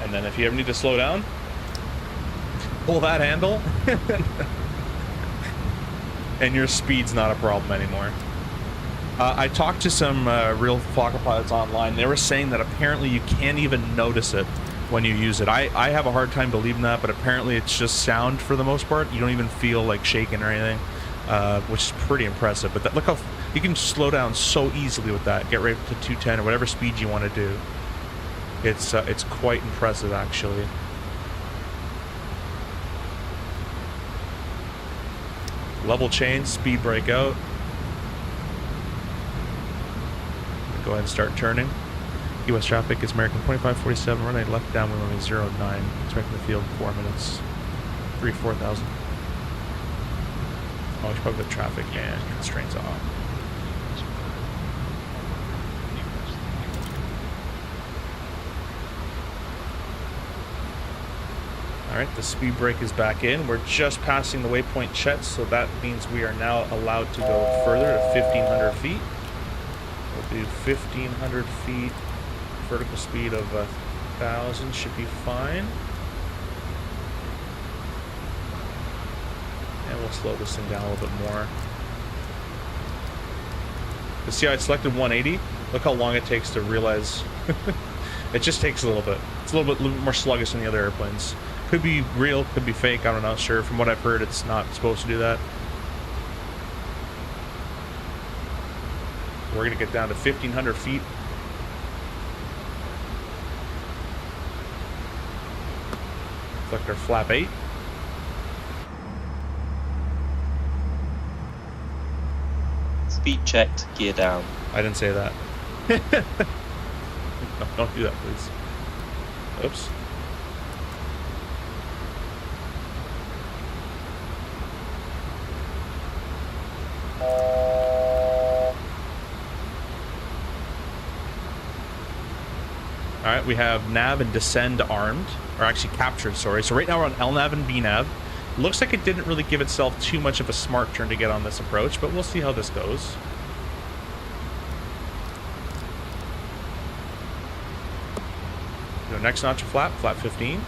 And then if you ever need to slow down, pull that handle and your speed's not a problem anymore. I talked to some real Fokker pilots online. They were saying that apparently you can't even notice it when you use it. I have a hard time believing that, but apparently it's just sound for the most part. You don't even feel like shaking or anything, which is pretty impressive. But look how you can slow down so easily with that. Get right up to 210 or whatever speed you want to do. It's quite impressive, actually. Level change, speed brake out. Go ahead and start turning. US traffic is American 2547, running left downwind runway 09. Expecting the field 4 minutes. 4,000. Oh, we should probably put traffic and constraints off. Alright, the speed brake is back in. We're just passing the waypoint Chet, so that means we are now allowed to go further to 1,500 feet. We'll do 1,500 feet, vertical speed of 1,000 should be fine. And we'll slow this thing down a little bit more. But see how I selected 180? Look how long it takes to realize. It just takes a little bit. It's a little bit more sluggish than the other airplanes. Could be real, could be fake, I don't know, sure. From what I've heard, it's not supposed to do that. We're gonna get down to 1,500 feet. Select our flap 8. Speed checked, gear down. I didn't say that. No, don't do that, please. Oops. Alright, we have nav and descend armed, or actually captured, sorry. So right now we're on LNAV and VNAV. Looks like it didn't really give itself too much of a smart turn to get on this approach, but we'll see how this goes. Next notch of flap 15.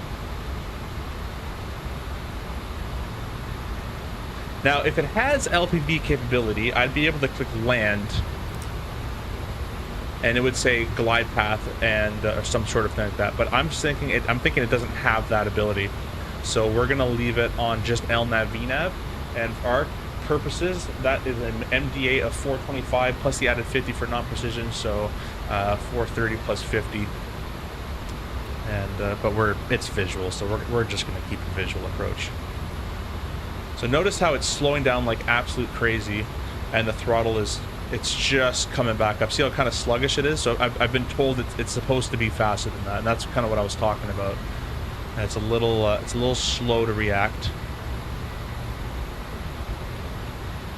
Now, if it has LPV capability, I'd be able to click land, and it would say glide path and or some sort of thing like that. But I'm thinking it doesn't have that ability, so we're gonna leave it on just LNAV VNAV, and for our purposes, that is an MDA of 425 plus the added 50 for non-precision, so 430 plus 50. And but it's visual, so we're just gonna keep a visual approach. So notice how it's slowing down like absolute crazy, and the throttle it's just coming back up. See how kind of sluggish it is? So I've been told it's supposed to be faster than that, and that's kind of what I was talking about. And it's a little slow to react.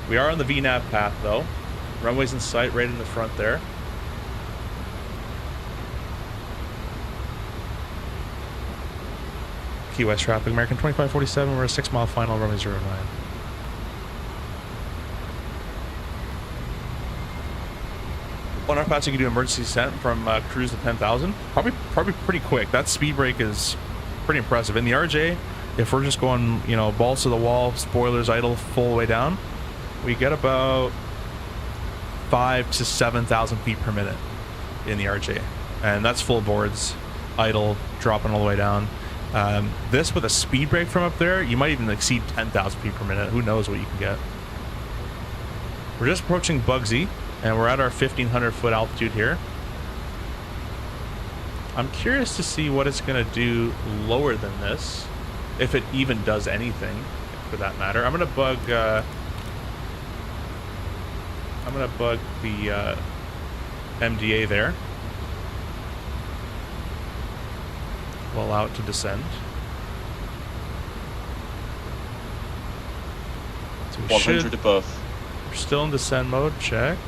We are on the VNAV path though. Runway's in sight right in the front there. Key West traffic, American 2547, we're a 6-mile final, runway 09. On our path, you can do emergency descent from cruise to 10,000. Probably pretty quick. That speed brake is pretty impressive. In the RJ, if we're just going, you know, balls to the wall, spoilers idle full way down, we get about 5,000 to 7,000 feet per minute in the RJ, and that's full boards, idle, dropping all the way down. This with a speed brake from up there, you might even exceed 10,000 feet per minute. Who knows what you can get. We're just approaching Bugsy, and we're at our 1,500 foot altitude here. I'm curious to see what it's going to do lower than this, if it even does anything, for that matter. I'm going to bug the MDA there. We'll allow it to descend. So we 100 above. We're still in descend mode. Check.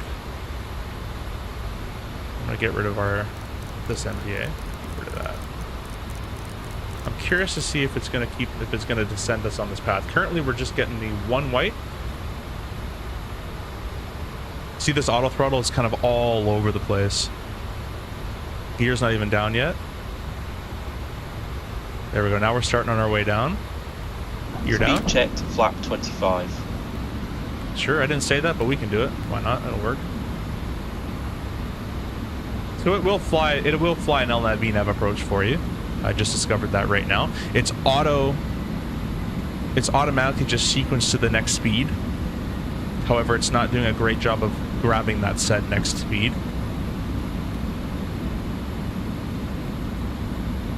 I'm gonna get rid of this MDA. Get rid of that. I'm curious to see if it's gonna descend us on this path. Currently, we're just getting the one white. See this auto throttle? It's kind of all over the place. Gear's not even down yet. There we go. Now we're starting on our way down. You're down? Speed checked, flap 25. Sure, I didn't say that, but we can do it. Why not? That'll work. So it will fly an LNAV VNAV approach for you. I just discovered that right now. It's automatically just sequenced to the next speed. However, it's not doing a great job of grabbing that set next speed.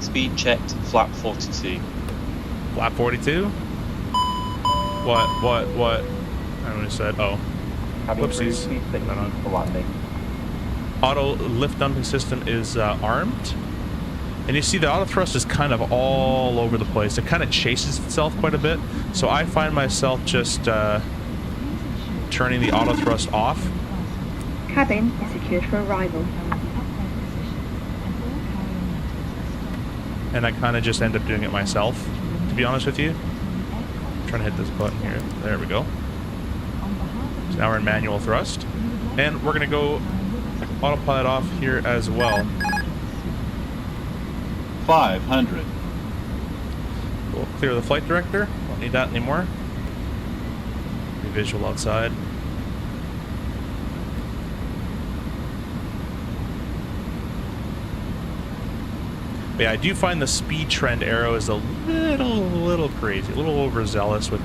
Speed checked, flap 42. Flap 42? What? I don't know what I said. Oh. Whoopsies. Auto lift dumping system is armed. And you see the auto thrust is kind of all over the place. It kind of chases itself quite a bit. So I find myself just turning the auto thrust off. Cabin is secured for arrival. And I kind of just end up doing it myself, to be honest with you. I'm trying to hit this button here. There we go. So now we're in manual thrust. And we're going to go autopilot off here as well. 500. We'll clear the flight director. Don't need that anymore. Be visual outside. But yeah, I do find the speed trend arrow is a little crazy, a little overzealous with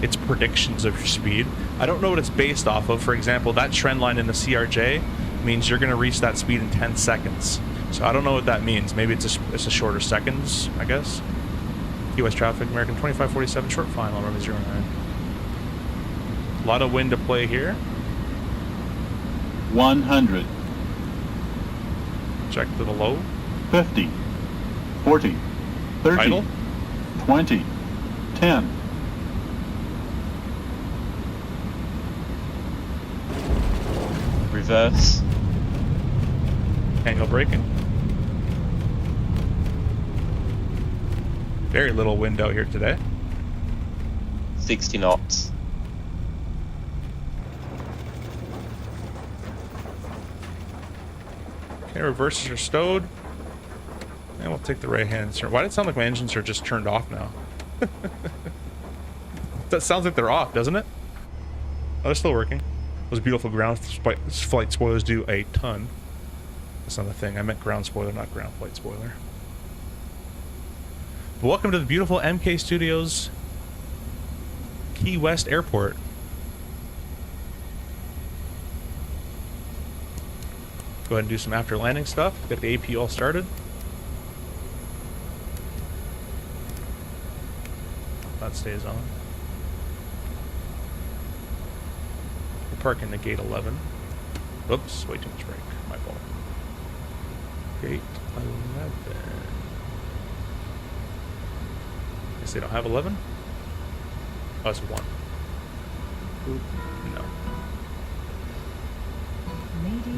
its predictions of your speed. I don't know what it's based off of. For example, that trend line in the CRJ means you're going to reach that speed in 10 seconds. So I don't know what that means. Maybe it's a shorter seconds, I guess. US traffic, American 2547, short final, runway 09. A lot of wind to play here. 100. Check to the low. 50. 40. 30. Idle. 20. 10. Reverse. Angle braking. Very little wind out here today. 60 knots. Okay, reverses are stowed. And we'll take the right hand turn. Why did it sound like my engines are just turned off now? That sounds like they're off, doesn't it? Oh, they're still working. Those beautiful ground flight spoilers do a ton. That's not a thing. I meant ground spoiler, not ground flight spoiler. But welcome to the beautiful MK Studios Key West Airport. Go ahead and do some after landing stuff. Get the AP all started. That stays on. We're parking the gate 11. Oops, way too much brake. My fault. Gate 11. Guess they don't have 11? Oh, it's 1. Oop, no.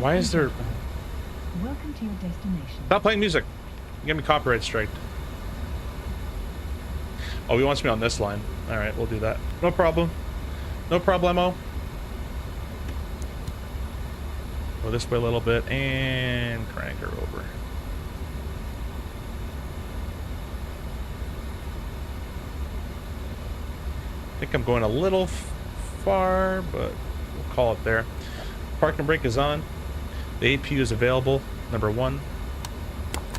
Why is there... Welcome to your destination. Stop playing music. You get me copyright striked. Oh, he wants me on this line. Alright, we'll do that. No problem. No problemo. Go this way a little bit and crank her over. think I'm going a little far, but we'll call it there. Parking brake is on. The APU is available, number 1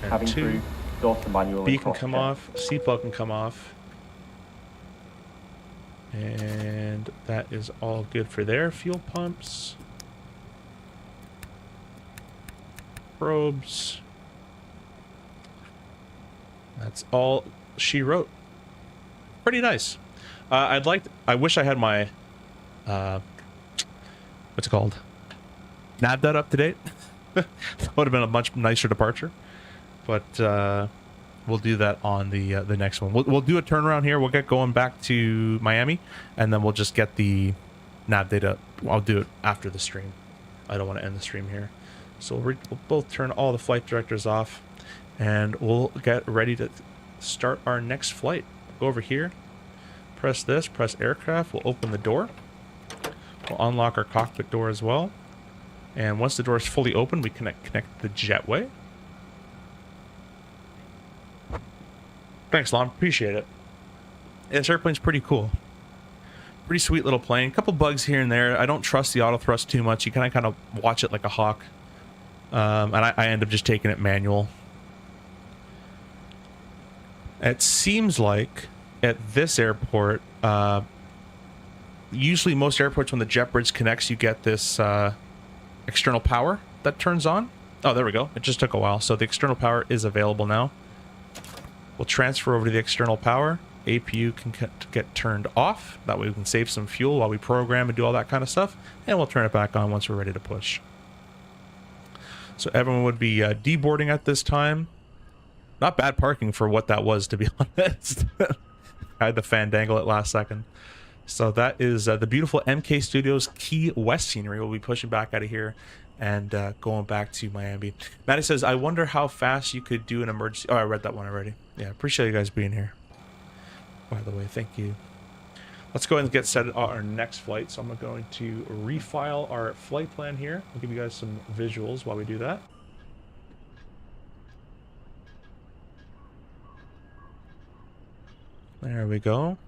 and Cabin 2. crew, door to manual B and can cross come check. off, seatbelt can come off. And that is all good for there. Fuel pumps. Probes. That's all she wrote. Pretty nice. I wish I had my, what's it called? Nav that up to date. That would have been a much nicer departure. But we'll do that on the next one. We'll do a turnaround here. We'll get going back to Miami, and then we'll just get the nav data. I'll do it after the stream. I don't want to end the stream here. So we'll both turn all the flight directors off, and we'll get ready to start our next flight. Go over here, press this, press aircraft. We'll open the door. We'll unlock our cockpit door as well. And once the door is fully open, we connect the jetway. Thanks, Lon. Appreciate it. Yeah, this airplane's pretty cool. Pretty sweet little plane. Couple bugs here and there. I don't trust the auto thrust too much. You kind of watch it like a hawk. And I end up just taking it manual. It seems like at this airport, usually most airports when the jet bridge connects, you get this external power that turns on. Oh, there we go. It just took a while. So the external power is available now. We'll transfer over to the external power. APU can get turned off. That way we can save some fuel while we program and do all that kind of stuff. And we'll turn it back on once we're ready to push. So everyone would be deboarding at this time. Not bad parking for what that was, to be honest. I had to fandangle it last second. So that is the beautiful MK Studios Key West scenery. We'll be pushing back out of here and going back to Miami. Maddie says, I wonder how fast you could do an emergency. Oh, I read that one already. Yeah, appreciate you guys being here. By the way, thank you. Let's go ahead and get set on our next flight. So I'm going to refile our flight plan here. I'll give you guys some visuals while we do that. There we go.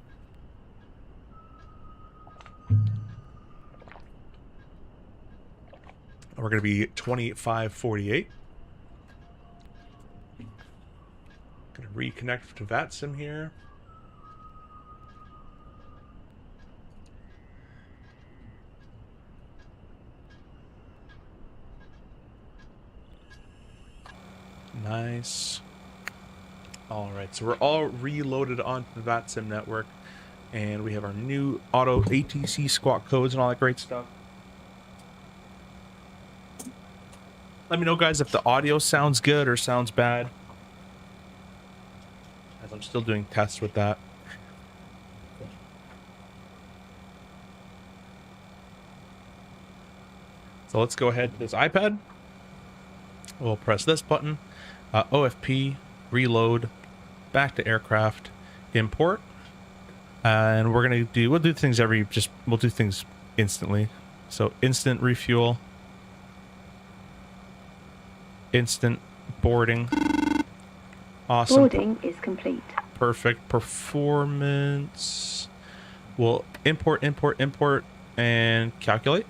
We're going to be 2548. Going to reconnect to VATSIM here. Nice. All right, so we're all reloaded onto the VATSIM network, and we have our new auto ATC squawk codes and all that great stuff. Let me know, guys, if the audio sounds good or sounds bad, as I'm still doing tests with that. So let's go ahead to this iPad. We'll press this button, OFP, reload, back to aircraft, import, and we're gonna do, we'll do things instantly. So instant refuel, instant boarding. Awesome. Boarding is complete. Perfect. Performance. We'll import, and calculate.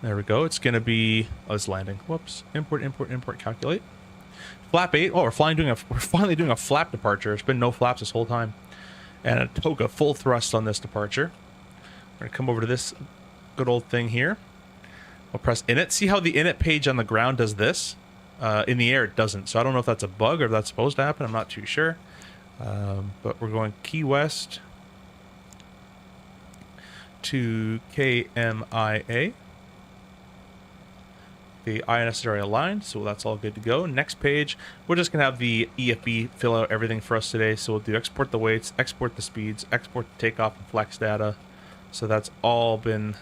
There we go. It's going to be... Oh, it's landing. Whoops. Import, calculate. Flap 8. Oh, we're finally doing a flap departure. It's been no flaps this whole time. And a toga full thrust on this departure. We're going to come over to this good old thing here. We'll press init. See how the init page on the ground does this? In the air, it doesn't. So I don't know if that's a bug or if that's supposed to happen. I'm not too sure. But we're going Key West to KMIA. The INS are aligned, so that's all good to go. Next page, we're just going to have the EFB fill out everything for us today. So we'll do export the weights, export the speeds, export the takeoff and flex data. So that's all been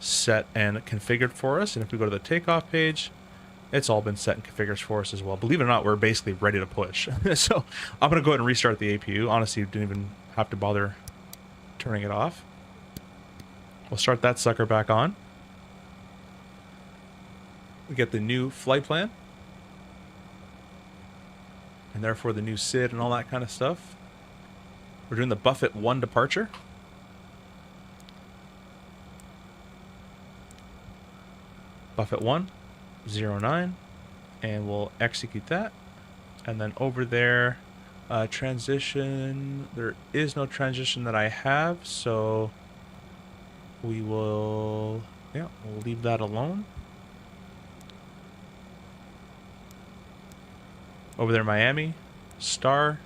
set and configured for us. And if we go to the takeoff page, it's all been set and configured for us as well. Believe it or not, we're basically ready to push. So I'm going to go ahead and restart the APU. Honestly, didn't even have to bother turning it off. We'll start that sucker back on. We get the new flight plan. And therefore the new SID and all that kind of stuff. We're doing the Buffett 1 departure. Buffett 1, 09, and we'll execute that. And then over there, transition, there is no transition that I have, so we will, yeah, we'll leave that alone. Over there, Miami, star,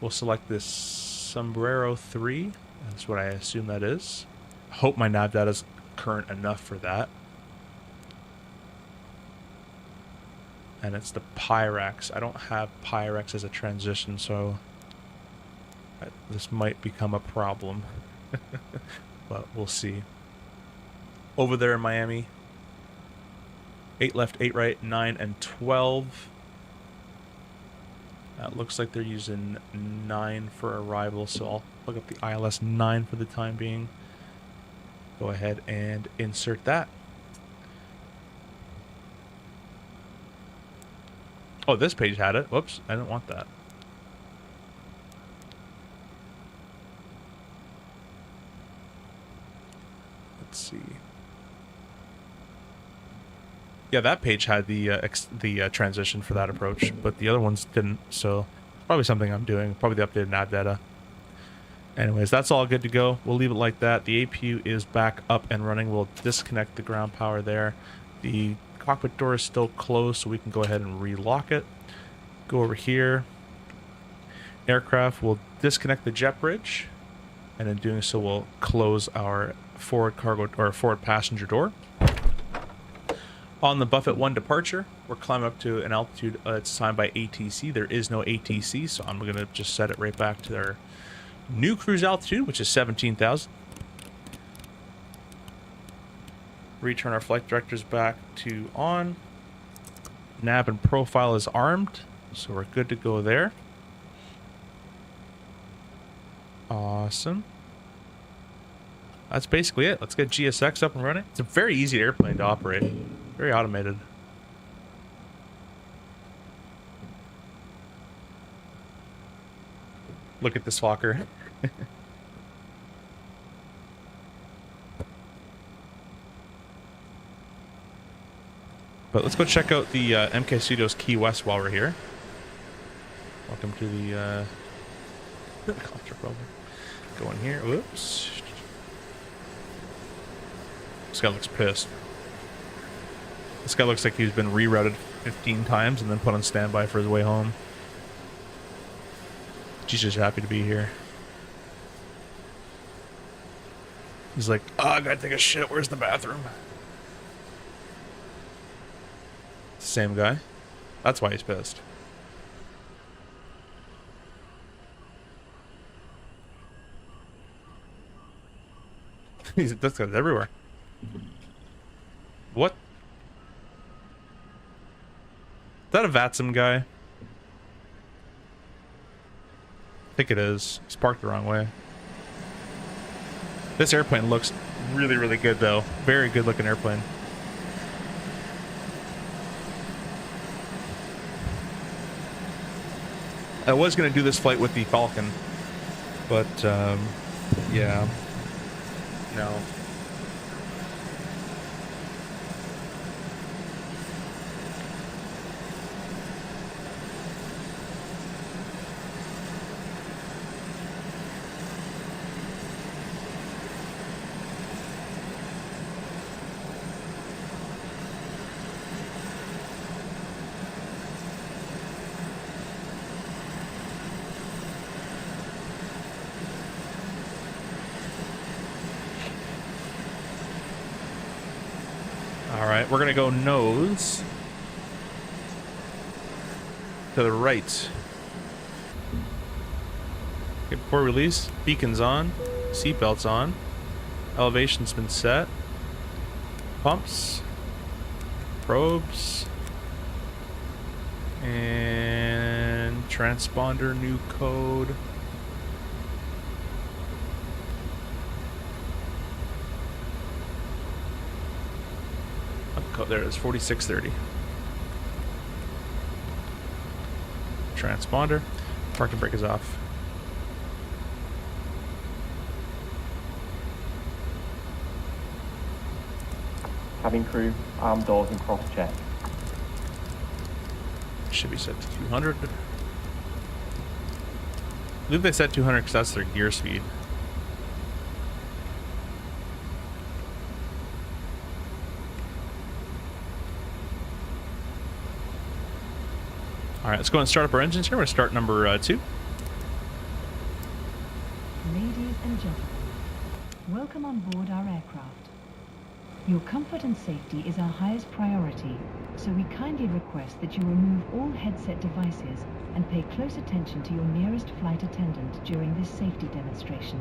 we'll select this Sombrero 3. That's what I assume that is. Hope my nav data is current enough for that. And it's the Pyrex. I don't have Pyrex as a transition, so this might become a problem. But we'll see. Over there in Miami, 8 left, 8 right, 9 and 12. Looks like they're using 9 for arrival, so I'll plug up the ILS 9 for the time being. Go ahead and insert that. Oh, this page had it. Whoops, I didn't want that. Let's see. Yeah, that page had the transition for that approach, but the other ones didn't. So probably something I'm doing. Probably the updated nav data. Anyways, that's all good to go. We'll leave it like that. The APU is back up and running. We'll disconnect the ground power there. The cockpit door is still closed, so we can go ahead and relock it. Go over here. Aircraft, will disconnect the jet bridge, and in doing so, we'll close our forward cargo or forward passenger door. On the Buffett 1 departure, we're climbing up to an altitude it's assigned by ATC. There is no ATC, so I'm going to just set it right back to their new cruise altitude, which is 17,000. Return our flight directors back to on. Nav and profile is armed, so we're good to go there. Awesome. That's basically it. Let's get GSX up and running. It's a very easy airplane to operate. Very automated. Look at this fucker. But let's go check out the MK Studios Key West while we're here. Welcome to the helicopter problem. Go in here. Whoops. This guy looks pissed. This guy looks like he's been rerouted 15 times and then put on standby for his way home. He's just happy to be here. He's like, oh, I gotta take a shit. Where's the bathroom? Same guy. That's why he's pissed. This guy's everywhere. What? Is that a VATSIM guy? I think it is. He's parked the wrong way. This airplane looks really, really good, though. Very good looking airplane. I was going to do this flight with the Falcon, but, yeah. No. Alright, we're going to go nose to the right. Okay, before release, beacon's on, seatbelt's on, elevation's been set, pumps, probes, and transponder new code. There it is, 4630. Transponder. Parking brake is off. cabin crew, arm doors and cross check. Should be set to 200. I believe they set 200 because that's their gear speed. All right, let's go and start up our engines here. We're going to start number 2. Ladies and gentlemen, welcome on board our aircraft. Your comfort and safety is our highest priority, so we kindly request that you remove all headset devices and pay close attention to your nearest flight attendant during this safety demonstration.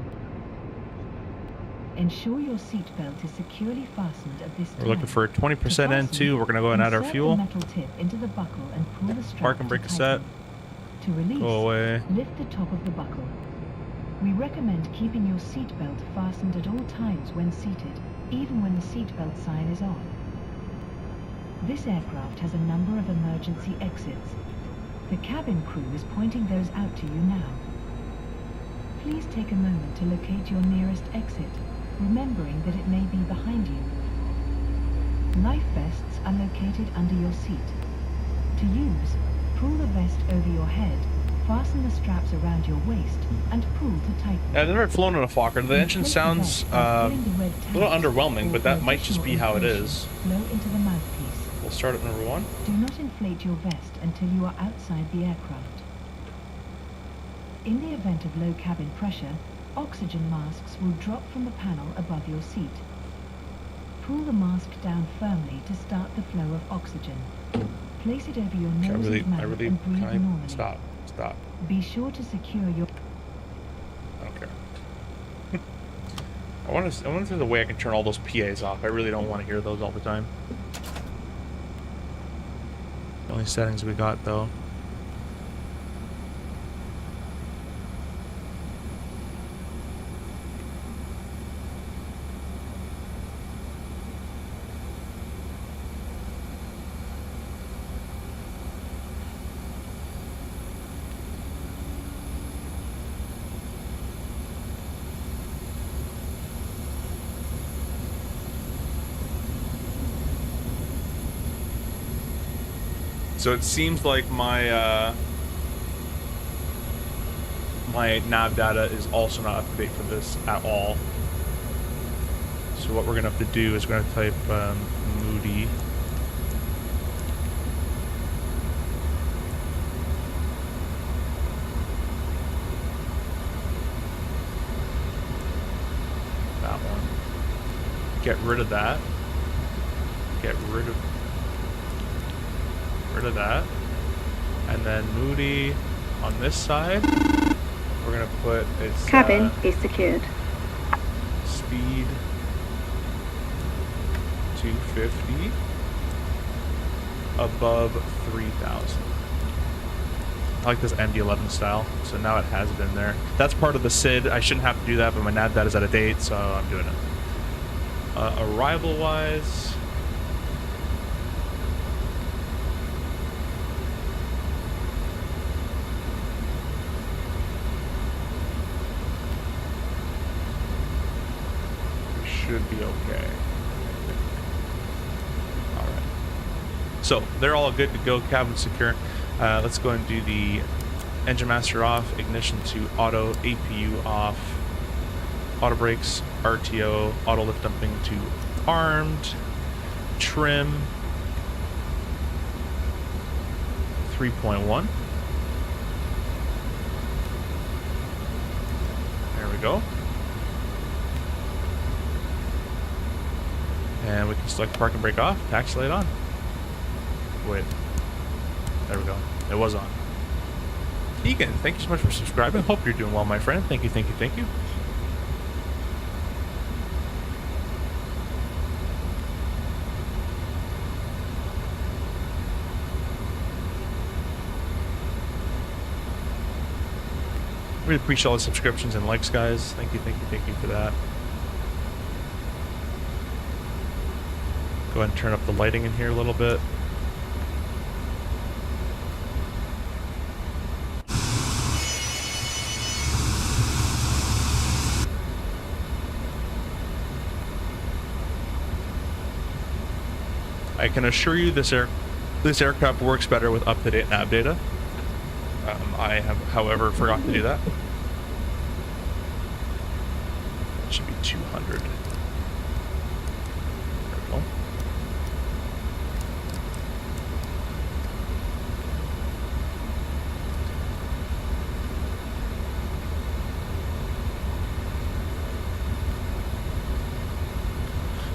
Ensure your seatbelt is securely fastened at this time. We're looking for 20% N2. We're going to go and add our fuel. Insert the metal tip into the buckle and pull the strap Park and brake to cassette. tighten. To release, Go away. lift the top of the buckle. We recommend keeping your seatbelt fastened at all times when seated, even when the seatbelt sign is off. This aircraft has a number of emergency exits. The cabin crew is pointing those out to you now. Please take a moment to locate your nearest exit, remembering that it may be behind you. Life vests are located under your seat. To use, pull the vest over your head, fasten the straps around your waist, and pull to tighten. I've never flown on a Fokker. The engine sounds a little underwhelming, but that might just be how it is. Blow into the mouthpiece. We'll start at number 1. Do not inflate your vest until you are outside the aircraft. In the event of low cabin pressure, oxygen masks will drop from the panel above your seat. Pull the mask down firmly to start the flow of oxygen. Place it over your nose and mouth and breathe normally. Stop. Be sure to secure your... I don't care. I wonder if there's a way I can turn all those PAs off. I really don't want to hear those all the time. The only settings we got, though. So it seems like my my nav data is also not up to date for this at all. So what we're gonna have to do is we're gonna type Moody. That one. Get rid of that. Get rid of that, and then Moody on this side. We're gonna put its Cabin is secured. speed 250 above 3,000. I like this MD-11 style, so now it has it in there. That's part of the SID. I shouldn't have to do that, but my nav data is out of date, so I'm doing it. Arrival wise, should be okay. Alright. So, they're all good to go, cabin secure. Let's go and do the engine master off, ignition to auto, APU off, auto brakes, RTO, auto lift dumping to armed, trim, 3.1. There we go. And we can select park and brake off, taxi light on. Wait. There we go. It was on. Egan, thank you so much for subscribing. Hope you're doing well, my friend. Thank you, thank you, thank you. Really appreciate all the subscriptions and likes, guys. Thank you, thank you, thank you for that. Go ahead and turn up the lighting in here a little bit. I can assure you this aircraft works better with up-to-date nav data. I have, however, forgot to do that. It should be 200. There we go.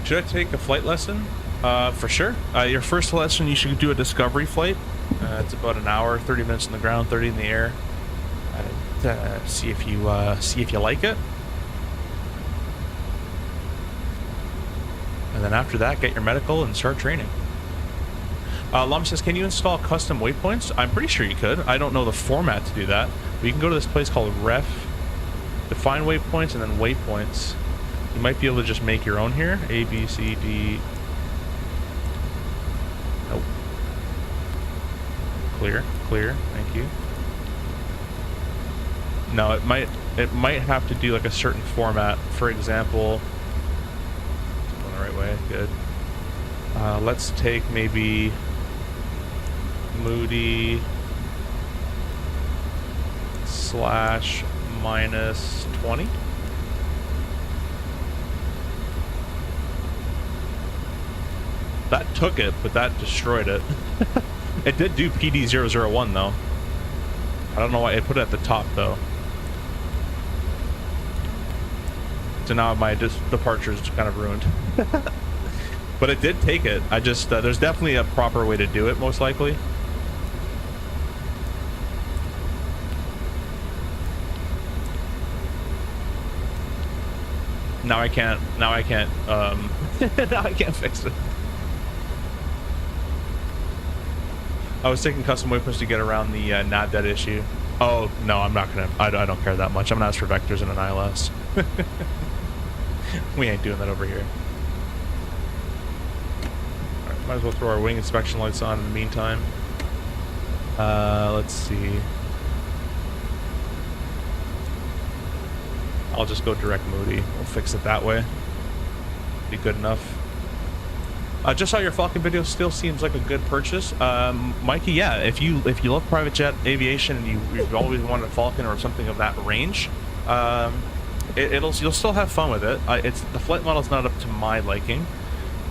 Should I take a flight lesson? For sure. Your first lesson, you should do a discovery flight. It's about an hour, 30 minutes on the ground, 30 in the air. See if you like it. And then after that, get your medical and start training. Lum says, can you install custom waypoints? I'm pretty sure you could. I don't know the format to do that. But you can go to this place called Ref, define waypoints, and then waypoints. You might be able to just make your own here. A, B, C, D. Nope. Clear, clear. Thank you. No, it might have to do like a certain format. For example, going the right way. Good. Let's take maybe Moody / minus 20. That took it, but that destroyed it. It did do PD001 though. I don't know why it put it at the top though. So now my departure is kind of ruined. But it did take it. I just, there's definitely a proper way to do it, most likely. Now I can't now I can't fix it. I was taking custom waypoints to get around the nav data issue. Oh, no, I'm not gonna, I don't care that much. I'm gonna ask for vectors and an ILS. We ain't doing that over here. Alright, might as well throw our wing inspection lights on in the meantime. Let's see. I'll just go direct Moody. We'll fix it that way. Be good enough. Just saw your Falcon video. Still seems like a good purchase. Mikey, yeah, if you love private jet aviation and you've always wanted a Falcon or something of that range, you'll still have fun with it. The flight model's not up to my liking,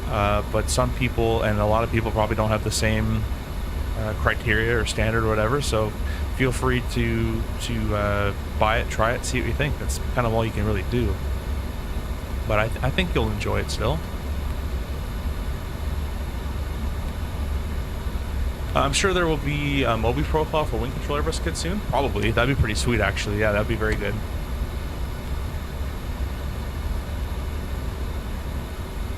but some people and a lot of people probably don't have the same criteria or standard or whatever. So feel free to buy it, try it, see what you think. That's kind of all you can really do. But I think you'll enjoy it still. I'm sure there will be a Mobi profile for wing control Airbus kit soon. Probably. That'd be pretty sweet, actually. Yeah, that'd be very good.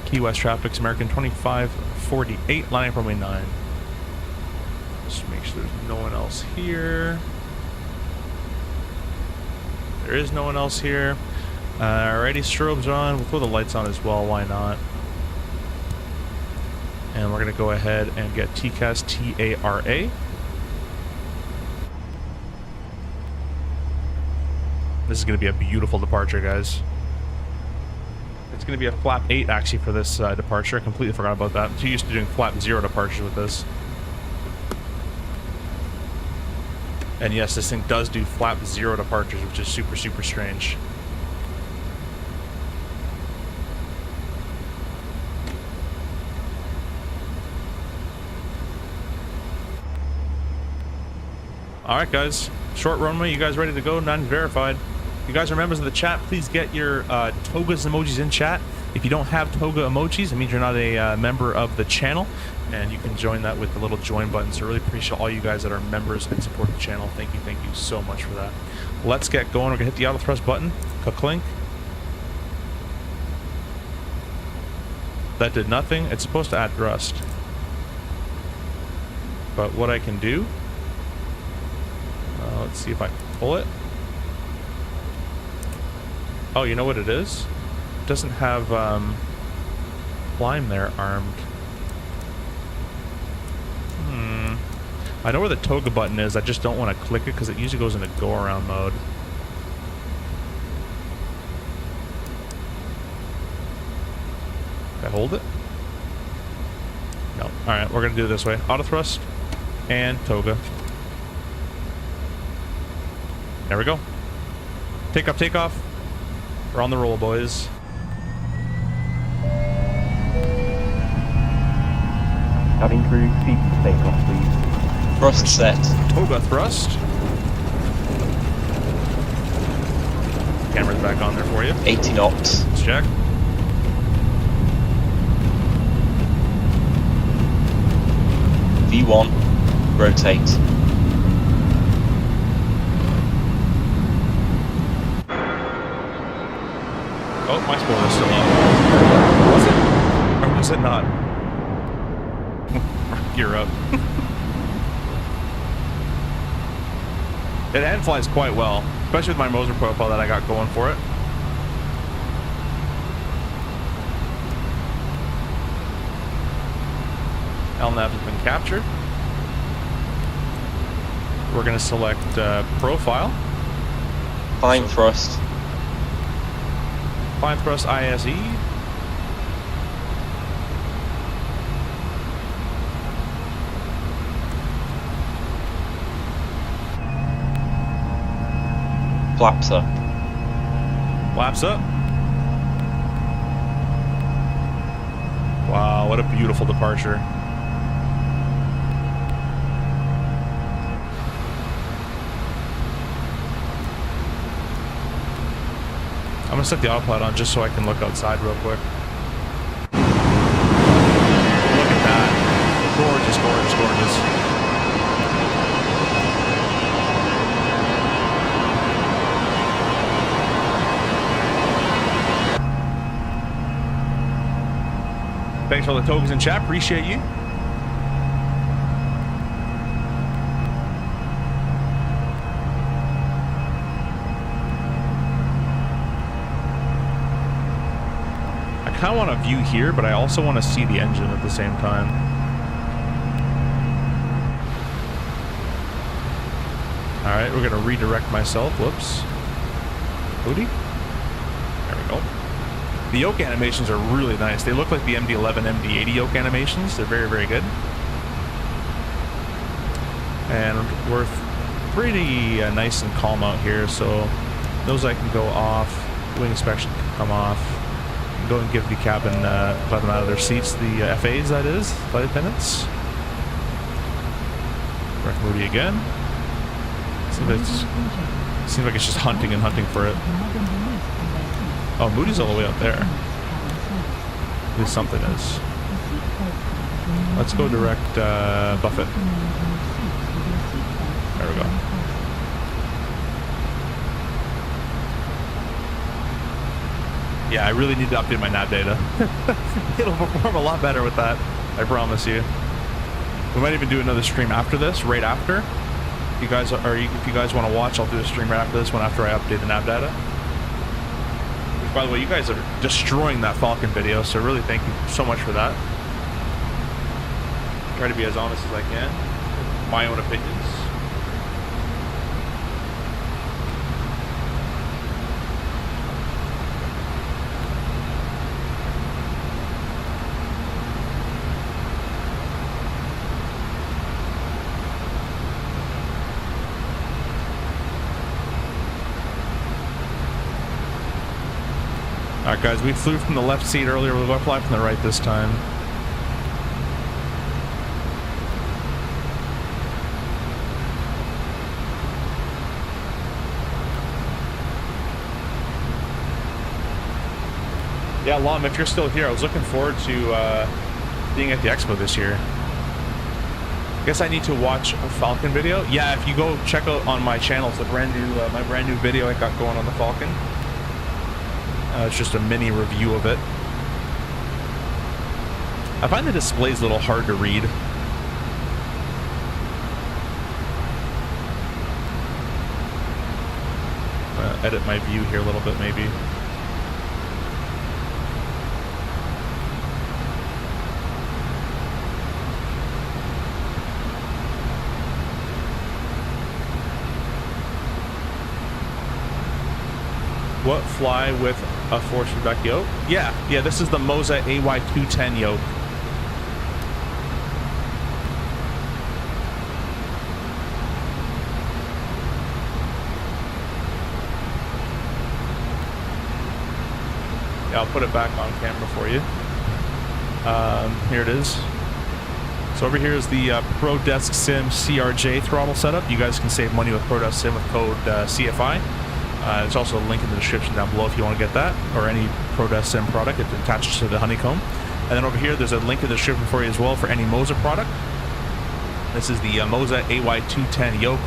Key West traffic's American 2548, lining up runway 9. Just make sure there's no one else here. There is no one else here. Alrighty, strobes on. We'll throw the lights on as well. Why not? And we're going to go ahead and get TCAS TARA. This is going to be a beautiful departure, guys. It's going to be a flap 8 actually for this departure. I completely forgot about that. I'm too used to doing flap 0 departures with this. And yes, this thing does do flap 0 departures, which is super, super strange. Alright guys, short runway, you guys ready to go? None verified. If you guys are members of the chat, please get your togas and emojis in chat. If you don't have toga emojis, it means you're not a member of the channel, and you can join that with the little join button. So really appreciate all you guys that are members and support the channel. Thank you so much for that. Let's get going. We're gonna hit the auto thrust button. Ka-clink. That did nothing. It's supposed to add thrust. But what I can do, let's see if I can pull it. Oh, you know what it is? It doesn't have climb there armed. I know where the toga button is. I just don't want to click it because it usually goes into go around mode. Can I hold it? No. Alright, we're gonna do it this way. Auto thrust and toga. There we go. Take up, take off. We're on the roll, boys. Cabin crew, feet to takeoff, please. Thrust set. Toga thrust. Camera's back on there for you. 80 knots. Let's check. V1. Rotate. Oh, my spoiler's still up. Was it? Or was it not? Gear up. It hand flies quite well, especially with my Moza profile that I got going for it. LNAV has been captured. We're going to select profile. Climb thrust. Climb thrust ISE. Flaps up. Flaps up. Wow, what a beautiful departure. I'm gonna set the autopilot on just so I can look outside real quick. Look at that. Gorgeous, gorgeous, gorgeous. Thanks for all the tokens in chat. Appreciate you. I kind of want to view here, but I also want to see the engine at the same time. All right, we're going to redirect myself. Whoops. Booty. There we go. The yoke animations are really nice. They look like the MD-11, MD-80 yoke animations. They're very, very good. And we're pretty nice and calm out here, so those I can go off. Wing inspection can come off. Go and give the cabin, let them out of their seats. The FAs, that is, flight attendants. Direct Moody again. Seems like it's just hunting and hunting for it. Oh, Moody's all the way up there. At least something is. Let's go direct Buffett. There we go. Yeah, I really need to update my nav data. It'll perform a lot better with that, I promise you. We might even do another stream after this, right after. If you guys want to watch, I'll do a stream right after this one after I update the nav data. By the way, you guys are destroying that Falcon video, so really thank you so much for that. Try to be as honest as I can. My own opinions. Alright guys, we flew from the left seat earlier, we'll go fly from the right this time. Yeah, Lom, if you're still here, I was looking forward to being at the EXPO this year. I guess I need to watch a Falcon video. Yeah, if you go check out on my channel, it's a brand new, my brand new video I got going on the Falcon. It's just a mini review of it. I find the displays a little hard to read. Edit my view here a little bit, maybe. What fly with a force feedback yoke? Yeah, this is the Moza AY210 yoke. Yeah, I'll put it back on camera for you. Here it is. So over here is the ProDesk Sim CRJ throttle setup. You guys can save money with ProDesk Sim with code CFI. There's also a link in the description down below if you want to get that, or any ProDesk Sim product. It attaches to the Honeycomb. And then over here, there's a link in the description for you as well for any Moza product. This is the Moza AY210 yoke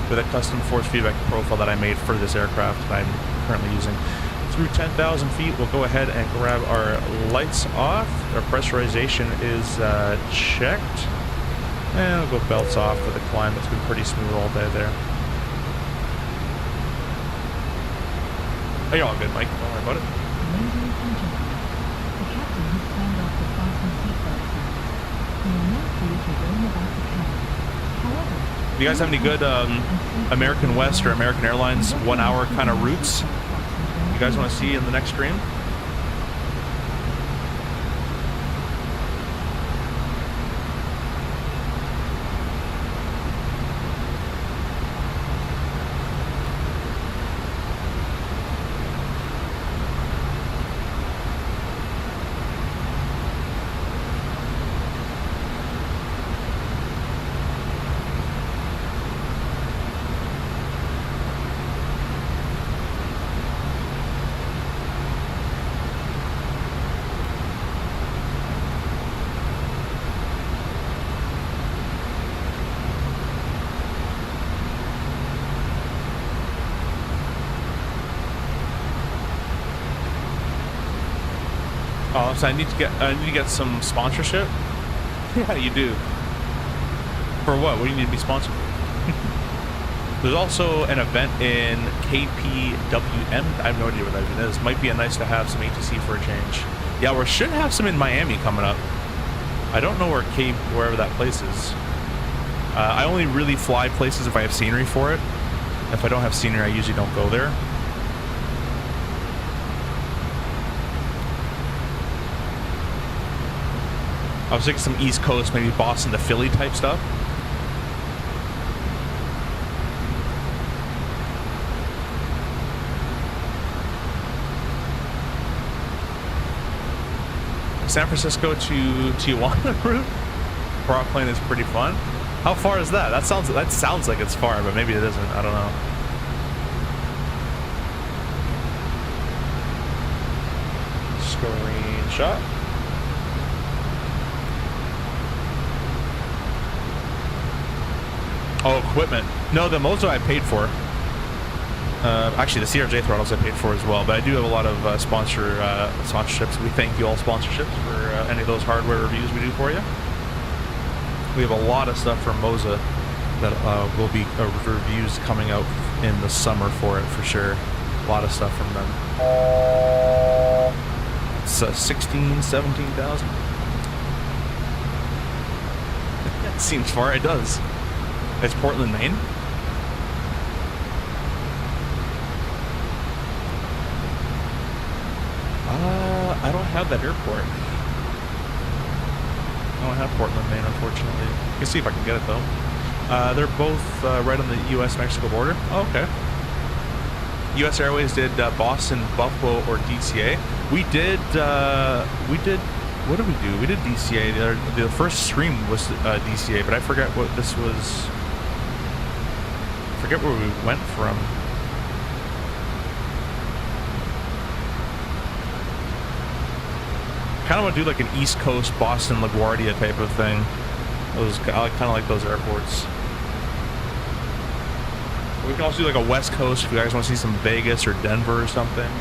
with a custom force feedback profile that I made for this aircraft that I'm currently using. Through 10,000 feet, we'll go ahead and grab our lights off. Our pressurization is checked. And we'll go belts off for the climb. It's been pretty smooth all day there. Oh, you're all good, Mike. Don't worry about it. Ladies and gentlemen, the captain has turned off the fasten seatbelt signs. We are now free to roam about the cabin. However, Do you guys have any good American West or American Airlines 1 hour kind of routes you guys want to see in the next stream? Oh, so I need to get some sponsorship. Yeah, you do. For what? What do you need to be sponsored for? There's also an event in KPWM. I have no idea what that even is. Might be a nice to have some ATC for a change. Yeah, we should have some in Miami coming up. I don't know wherever that place is. I only really fly places if I have scenery for it. If I don't have scenery, I usually don't go there. I was thinking some East Coast, maybe Boston to Philly type stuff. San Francisco to Tijuana route. Prop plane is pretty fun. How far is that? That sounds like it's far, but maybe it isn't. I don't know. Screenshot. Oh, equipment. No, the Moza I paid for. Actually, the CRJ throttles I paid for as well. But I do have a lot of sponsorships. We thank you all sponsorships for any of those hardware reviews we do for you. We have a lot of stuff from Moza that will be reviews coming out in the summer for it for sure. A lot of stuff from them. It's 16, 17,000. That seems far. It does. It's Portland, Maine. I don't have that airport. I don't have Portland, Maine, unfortunately. You can see if I can get it though. They're both right on the U.S.-Mexico border. Oh, okay. U.S. Airways did Boston, Buffalo, or DCA. We did. What did we do? We did DCA. The first stream was DCA, but I forget what this was. I forget where we went from. Kind of want to do like an East Coast Boston LaGuardia type of thing. I kind of like those airports. We can also do like a West Coast if you guys want to see some Vegas or Denver or something.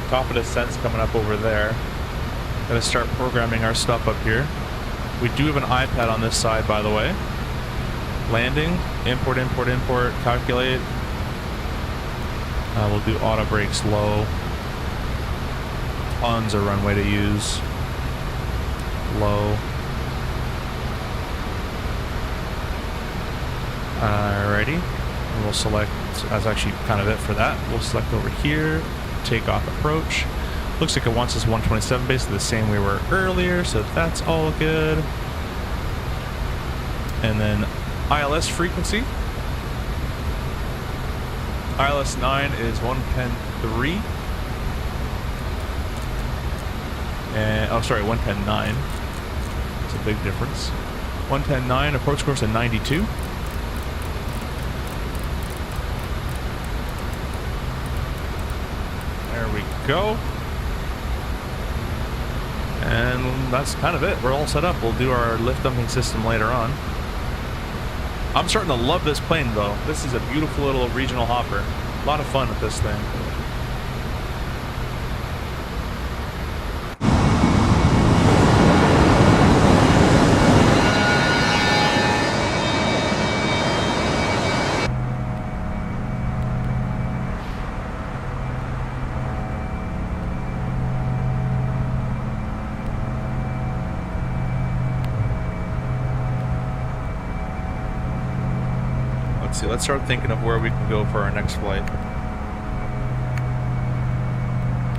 Top of descent's coming up over there. Gotta start programming our stuff up here. We do have an iPad on this side, by the way. Landing, import, calculate. We'll do auto brakes low. Tons of runway to use. Low. Alrighty. And we'll select, that's actually kind of it for that. We'll select over here, takeoff approach. Looks like it wants us 127, basically the same we were earlier, so that's all good. And then ILS frequency. ILS 9 is 110.3. And, oh, sorry, 110.9. It's a big difference. 110.9, approach course at 92. There we go. And that's kind of it. We're all set up. We'll do our lift dumping system later on. I'm starting to love this plane, though. This is a beautiful little regional hopper. A lot of fun with this thing. Let's start thinking of where we can go for our next flight.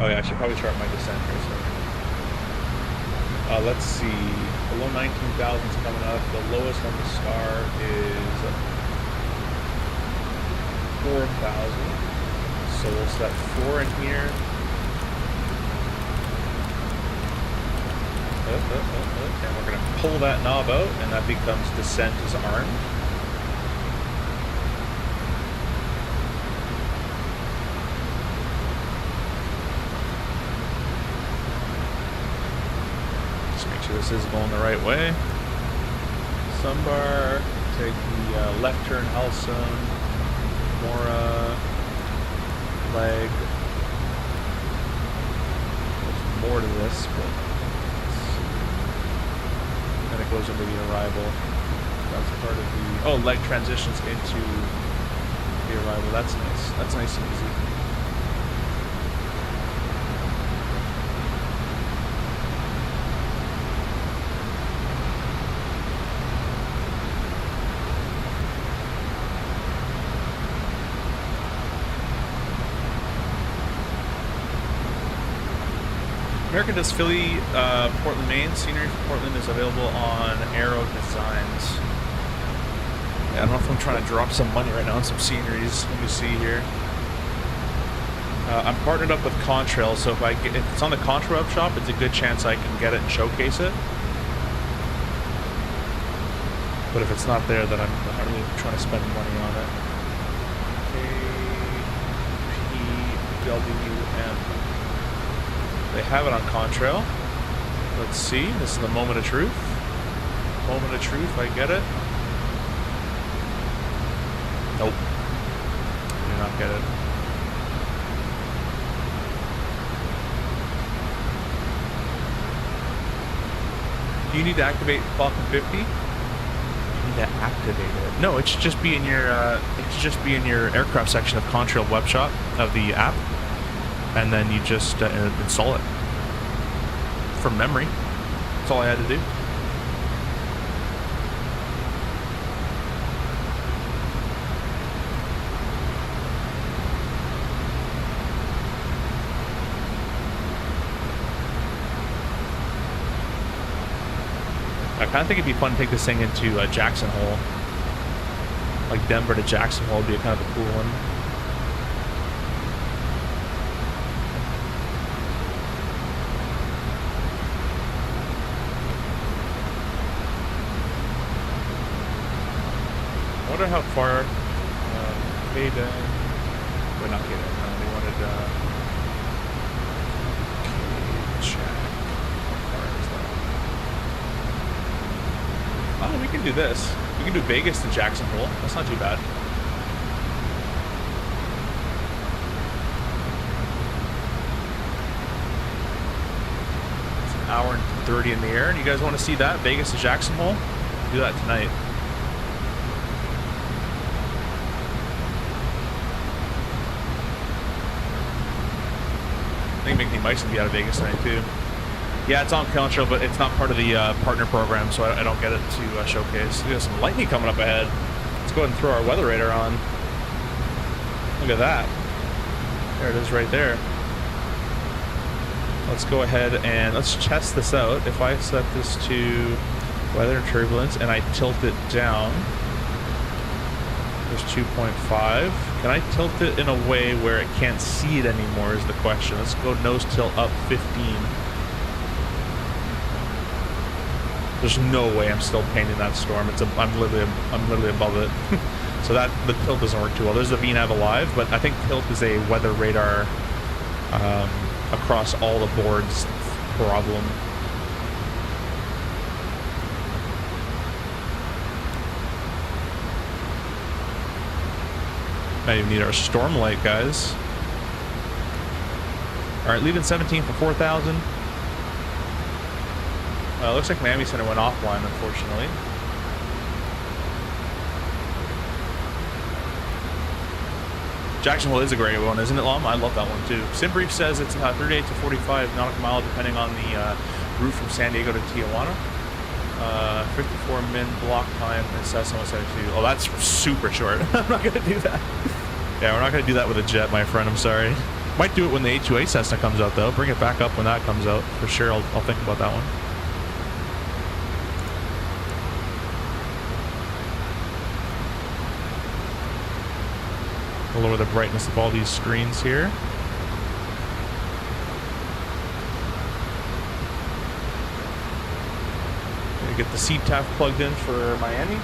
Oh yeah, I should probably start my descent here. So. Let's see. Below 19,000 is coming up. The lowest on the star is 4,000. So we'll set 4 in here. And we're going to pull that knob out, and that becomes descent is armed. This is going the right way. Sunbar, take the left turn Halcyon, Mora, leg. There's more to this, but then it goes into the arrival. That's part of the, oh, leg transitions into the arrival. That's nice. That's nice and easy. American does Philly, Portland, Maine. Scenery for Portland is available on Aero Designs. Yeah, I don't know if I'm trying to drop some money right now on some sceneries. Let me see here. I'm partnered up with Contrail, so if it's on the Contrail web shop, it's a good chance I can get it and showcase it. But if it's not there, then I'm not really trying to spend money on it. KPWM. They have it on Contrail. Let's see. This is the moment of truth. Moment of truth. I get it. Nope. I do not get it. Do you need to activate Falcon 50? You need to activate it. No, it should just be in your. It should just be in your aircraft section of Contrail web shop of the app. And then you just install it from memory. That's all I had to do. I kind of think it'd be fun to take this thing into Jackson Hole. Like Denver to Jackson Hole would be kind of a cool one. I wonder how far K-Day, well, not K-Day, no, they wanted K-Check. How far is that? Oh, we can do this. We can do Vegas to Jackson Hole. That's not too bad. It's an hour and 30 in the air, and you guys want to see that? Vegas to Jackson Hole? Do that tonight. I think Mickey Mike's gonna be out of Vegas tonight too. Yeah, it's on Contrail, but it's not part of the partner program, so I don't get it to showcase. We got some lightning coming up ahead. Let's go ahead and throw our weather radar on. Look at that. There it is right there. Let's go ahead and let's test this out. If I set this to weather and turbulence, and I tilt it down. There's 2.5. Can I tilt it in a way where it can't see it anymore is the question. Let's go nose tilt up 15. There's no way I'm still painting that storm. I'm literally above it. So that the tilt doesn't work too well. There's the VNAV alive, but I think tilt is a weather radar across all the boards problem. Might even need our storm light, guys. All right, leaving 17 for 4,000. Looks like Miami Center went offline, unfortunately. Jackson Hole is a great one, isn't it, Lom? I love that one too. Simbrief says it's 38 to 45 nautical mile, depending on the route from San Diego to Tijuana. 54 min block time in Cessna 172. Oh, that's super short. I'm not gonna do that. Yeah, we're not gonna do that with a jet, my friend. I'm sorry. Might do it when the A2A Cessna comes out, though. Bring it back up when that comes out for sure. I'll think about that one. I'll lower the brightness of all these screens here. Gonna get the CTAF plugged in for Miami.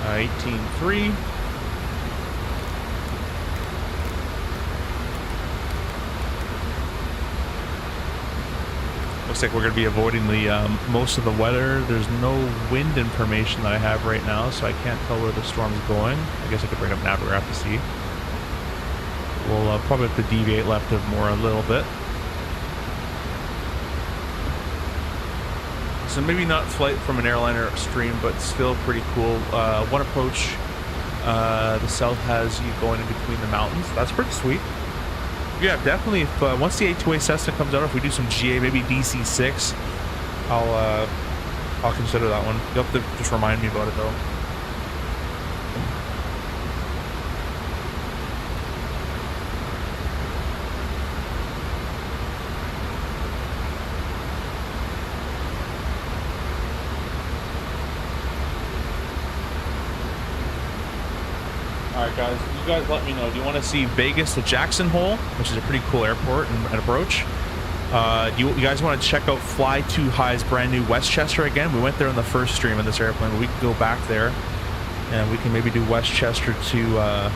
Uh, 18.3. Looks like we're going to be avoiding the most of the weather. There's no wind information that I have right now, so I can't tell where the storm's going. I guess I could bring up Navigraph to see. We'll probably have to deviate left of more a little bit. So maybe not flight from an airliner stream, but still pretty cool. One approach, the south has you going in between the mountains. That's pretty sweet. Yeah, definitely. If once the A2A Cessna comes out, if we do some GA, maybe DC6, I'll consider that one. You'll have to just remind me about it though. Alright guys, you guys let me know. Do you want to see Vegas to Jackson Hole, which is a pretty cool airport and approach? You guys want to check out Fly Too High's brand new Westchester again? We went there on the first stream in this airplane, but we can go back there and we can maybe do Westchester to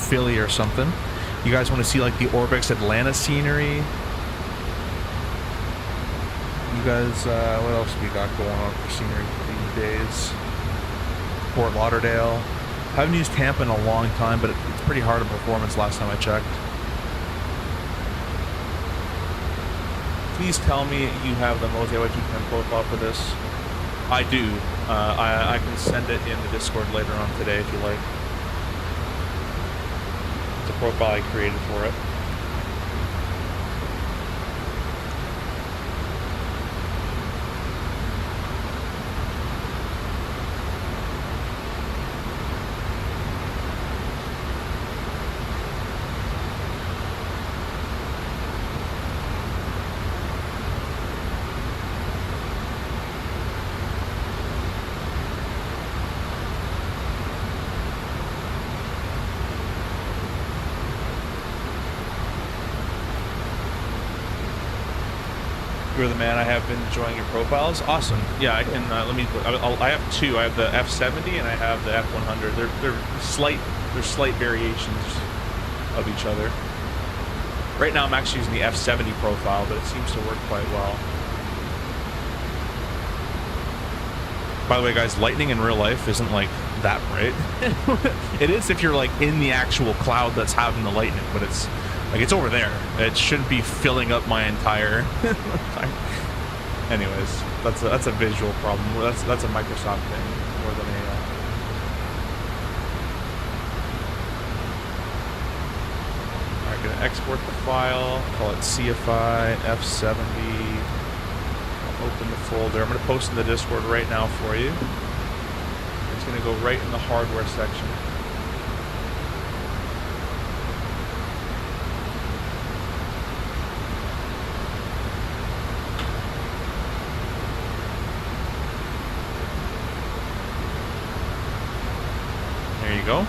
Philly or something. You guys want to see like the Orbix Atlanta scenery? You guys, what else we got going on for scenery these days? Fort Lauderdale. Haven't used Tampa in a long time, but it's pretty hard on performance last time I checked. Please tell me you have the Moza 210 profile for this. I do. I can send it in the Discord later on today if you like. It's a profile I created for it. You're the man. I have been enjoying your profiles. Awesome. Yeah, I can. I have two. I have the F70 and I have the F100. They're slight variations of each other. Right now, I'm actually using the F70 profile, but it seems to work quite well. By the way, guys, lightning in real life isn't like that bright. It is if you're like in the actual cloud that's having the lightning, but it's like it's over there. It shouldn't be filling up my entire. Anyways, that's a visual problem. That's a Microsoft thing more than a. Alright, gonna export the file. Call it CFI F70. I'll open the folder. I'm gonna post in the Discord right now for you. It's gonna go right in the hardware section. go.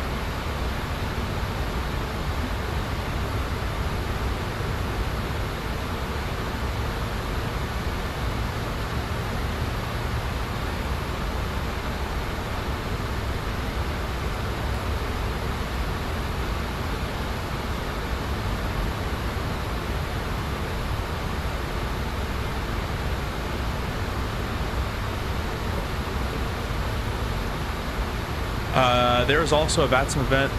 There's also a VATSIM event.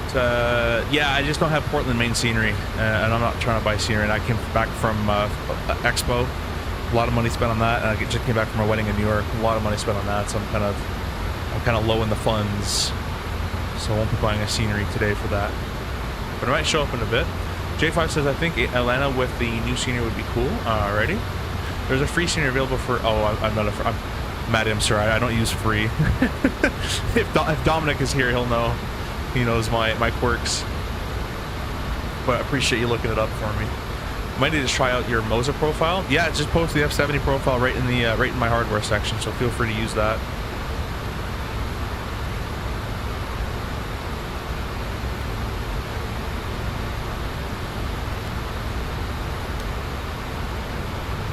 Yeah, I just don't have Portland main scenery, and I'm not trying to buy scenery. And I came back from EXPO, a lot of money spent on that, and I just came back from a wedding in New York, a lot of money spent on that. So I'm kind of low in the funds, so I won't be buying a scenery today for that. But it might show up in a bit. J5 says, I think Atlanta with the new scenery would be cool. Alrighty. There's a free scenery available for. Oh, I'm not a. Maddie, I'm sorry, I don't use free. If Dominic is here, he'll know. He knows my quirks. But I appreciate you looking it up for me. Might need to try out your Moza profile. Yeah, just post the F70 profile right in the right in my hardware section, so feel free to use that.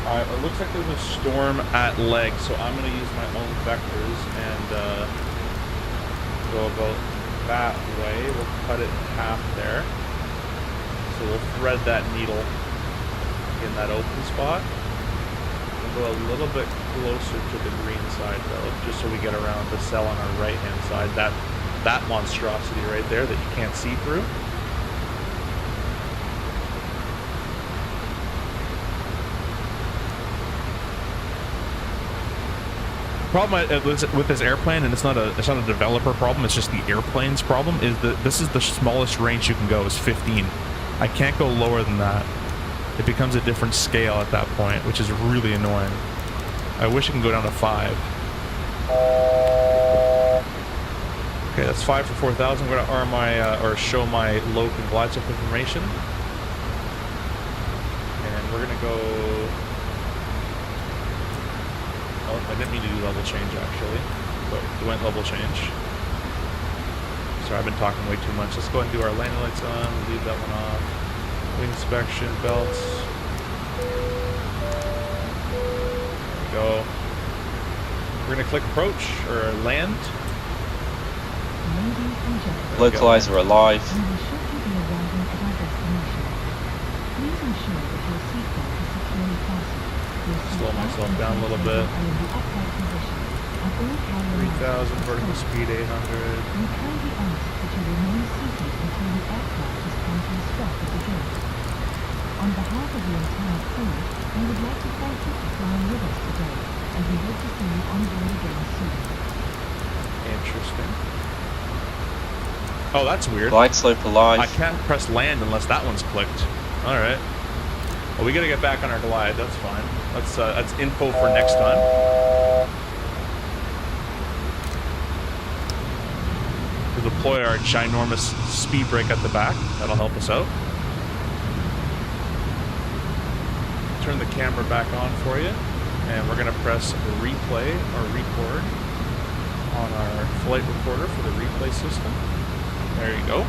Alright, it looks like there's a storm at leg, so I'm going to use my own vectors and go about that way. We'll cut it in half there. So we'll thread that needle in that open spot. We'll go a little bit closer to the green side though, just so we get around the cell on our right hand side. That monstrosity right there that you can't see through. Problem with this airplane, and it's not a developer problem, it's just the airplane's problem, is that this is the smallest range you can go, is 15. I can't go lower than that. It becomes a different scale at that point, which is really annoying. I wish I can go down to 5. Okay, that's 5 for 4,000. I'm going to arm my or show my loc and glide slope information, and we're going to go. I didn't mean to do level change actually, but it went level change. Sorry, I've been talking way too much. Let's go ahead and do our landing lights on, leave that one off. Wing inspection, belts. There we go. We're gonna click approach, or land. Localizer alive. We will shortly be arriving at our destination. Please ensure that your seatbelt is securely fastened. Slow myself down a little bit. 3,000 vertical speed, 800. We kindly ask that you remain seated until the aircraft has come to a stop at the gate. On behalf of the entire crew, we would like to thank you for flying with us today, and we hope to see you on board again soon. Interesting. Oh, that's weird. Glide slope alive. I can't press land unless that one's clicked. All right. Well, we gotta get back on our glide. That's fine. That's info for next time. We'll deploy our ginormous speed brake at the back. That'll help us out. Turn the camera back on for you, and we're gonna press replay or record on our flight recorder for the replay system. There you go.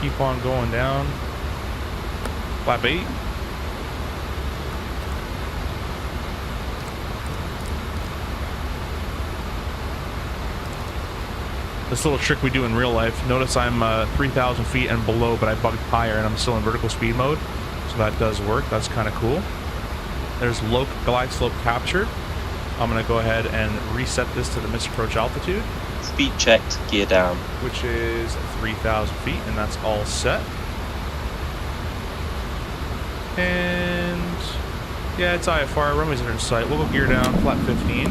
Keep on going down. Flap 8. This little trick we do in real life. Notice I'm 3,000 feet and below, but I bugged higher and I'm still in vertical speed mode. So that does work. That's kind of cool. There's loc glide slope captured. I'm going to go ahead and reset this to the missed approach altitude. Speed checked, gear down. Which is 3,000 feet, and that's all set. And yeah, it's IFR. Runway's in sight. We'll go gear down, flat 15.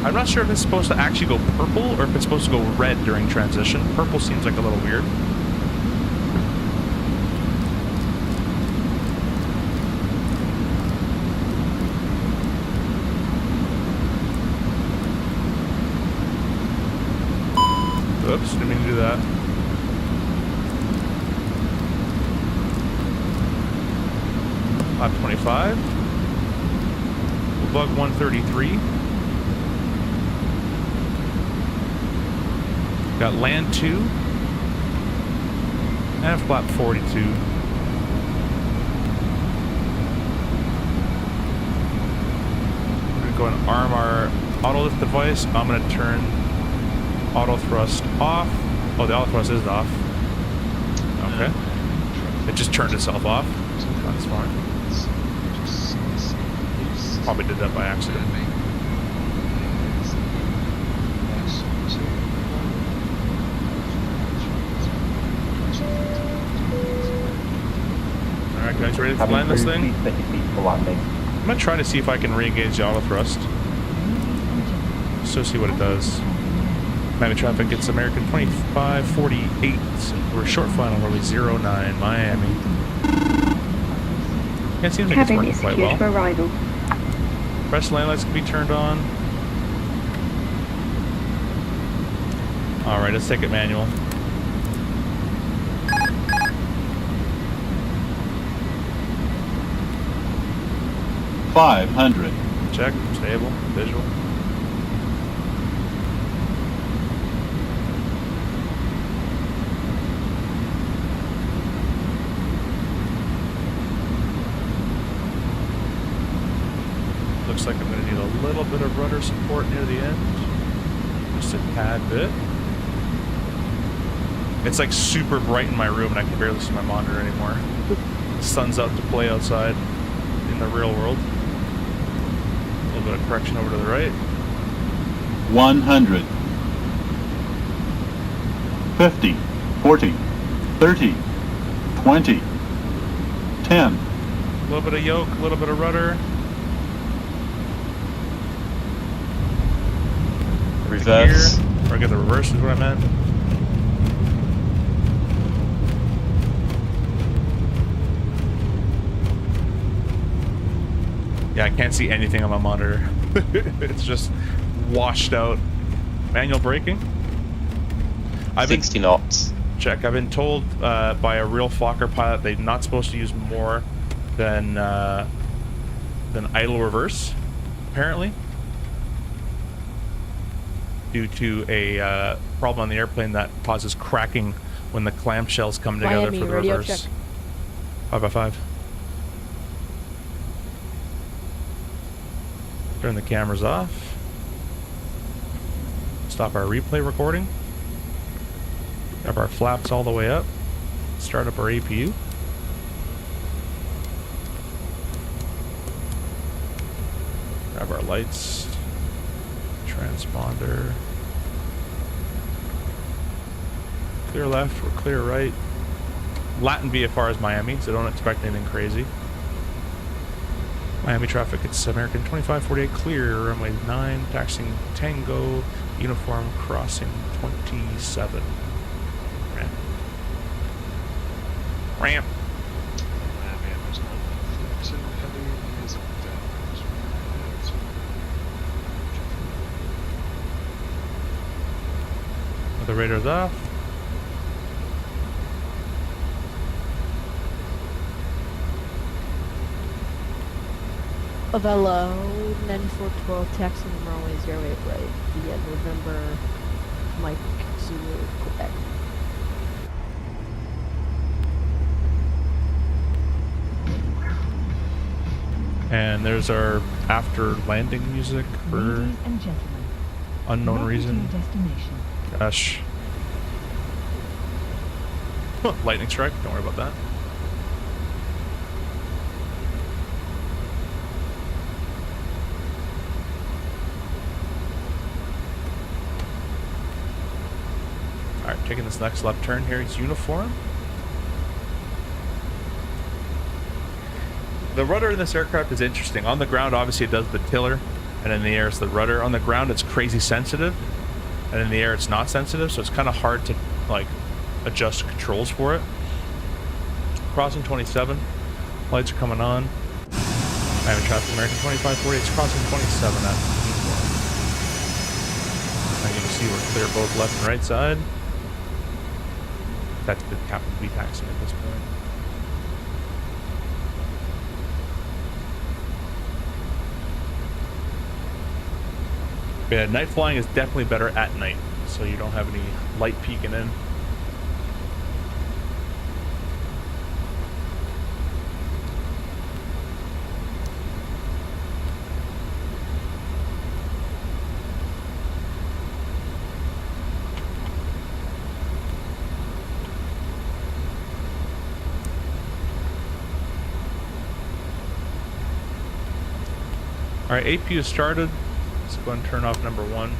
I'm not sure if it's supposed to actually go purple or if it's supposed to go red during transition. Purple seems like a little weird. Oops, didn't mean to do that. Lap 25. We'll bug 133. Got land 2. And flap 42. We're going to go and arm our auto lift device. I'm going to turn auto thrust off. Oh, the auto thrust is off. Okay. It just turned itself off. That's fine. Probably did that by accident. Alright guys, ready to land this thing? Please set your seats for landing. I'm going to try to see if I can re-engage the auto thrust. So see what it does. Miami traffic, it's American 2548. We're short final runway 09, Miami. Yeah, it seems like it's Cabin working is quite secured well. for arrival. Press land lights can be turned on. Alright, let's take it manual. $500. Check, stable, visual. Looks like I'm going to need a little bit of rudder support near the end. Just a tad bit. It's like super bright in my room and I can barely see my monitor anymore. The sun's out to play outside in the real world. A little bit of correction over to the right. 100. 50. 40. 30. 20. 10. A little bit of yoke, a little bit of rudder. Reverse. Gear. Or get the reverse is what I meant. Yeah, I can't see anything on my monitor. It's just washed out. Manual braking. 60 knots. Check. I've been told by a real Fokker pilot they're not supposed to use more than idle reverse, apparently, due to a problem on the airplane that causes cracking when the clamshells come together Miami, for the radio reverse. check. 5x5. Turn the cameras off. Stop our replay recording. Have our flaps all the way up. Start up our APU. Grab our lights. Transponder. Clear left, we're clear right. Latin VFR is Miami, so don't expect anything crazy. Miami traffic, it's American 2548 clear, runway 9, taxiing Tango, uniform crossing 27. Ramp. Ramp. The radar's off. Avella 9412 taxiing runway 08 right via November Mike Zulu Quebec. And there's our after landing music for Ladies and gentlemen, unknown welcome reason. to your destination. Gosh. Lightning strike, don't worry about that. Alright, taking this next left turn here, it's uniform. The rudder in this aircraft is interesting. On the ground, obviously, it does the tiller, and in the air, it's the rudder. On the ground, it's crazy sensitive, and in the air, it's not sensitive, so it's kind of hard to, like, adjust controls for it. Crossing 27. Lights are coming on. Miami traffic, American 2548. It's crossing 27 at uniform. And you can see we're clear both left and right side. That's the captain be taxiing at this point. Yeah, night flying is definitely better at night, so you don't have any light peeking in. Alright, AP is started. Let's go and turn off number 1.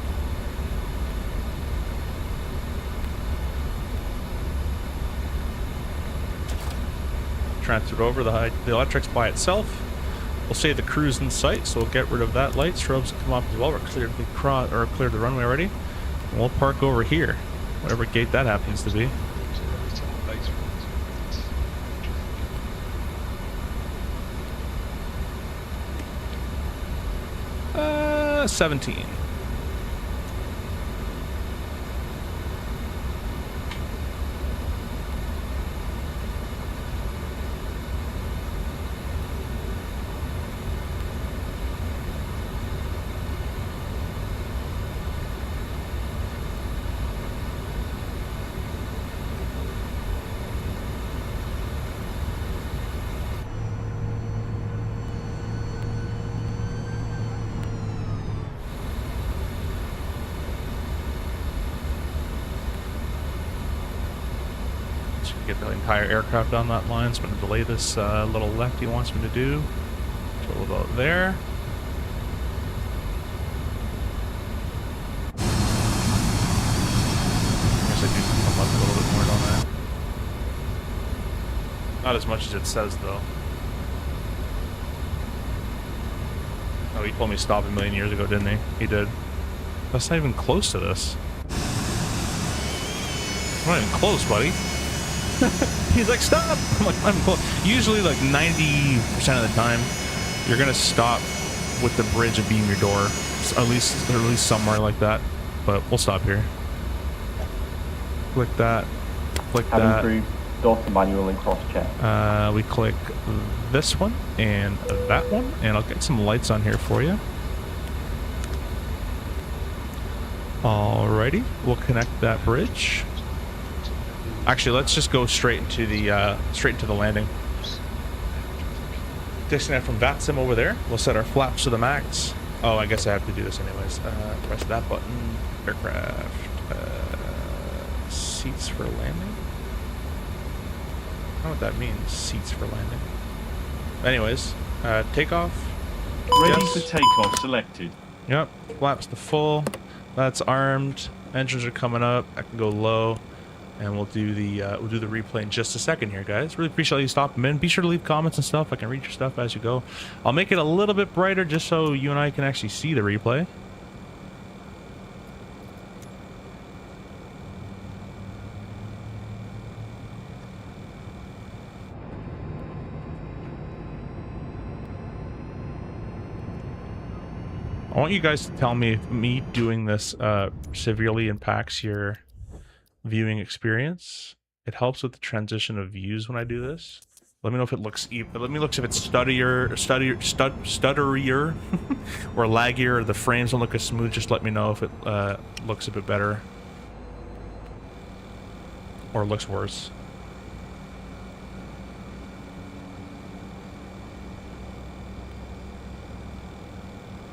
Transfer it over. The electric's by itself. We'll save the cruise in sight, so we'll get rid of that light. Strobes come off as well. We're cleared the runway already. And we'll park over here, whatever gate that happens to be. 17. Get the entire aircraft on that line, so I'm going to delay this little left he wants me to do until about there. I guess I do come up a little bit more, don't I? Not as much as it says, though. Oh, he told me to stop a million years ago, didn't he? He did. That's not even close to this. I'm not even close, buddy. He's like, stop! I'm like, I'm close. Usually, like 90% of the time, you're gonna stop with the bridge and beam your door, at least somewhere like that. But we'll stop here. Click that. Click that. Crew, door to manual and cross check. We click this one and that one, and I'll get some lights on here for you. Alrighty, we'll connect that bridge. Actually, let's just go straight into the landing. Disconnect from VATSIM over there. We'll set our flaps to the max. Oh, I guess I have to do this anyways. Press that button. Aircraft. Seats for landing. I don't know what that means. Seats for landing. Anyways, takeoff. Ready for takeoff selected. Yep. Flaps to full. That's armed. Engines are coming up. I can go low. And we'll do the replay in just a second here, guys. Really appreciate you stopping in. Be sure to leave comments and stuff. I can read your stuff as you go. I'll make it a little bit brighter just so you and I can actually see the replay. I want you guys to tell me if me doing this severely impacts your viewing experience. It helps with the transition of views when I do this. Let me know if it looks let me look if it's stutterier or laggier, or the frames don't look as smooth. Just let me know if it looks a bit better or looks worse.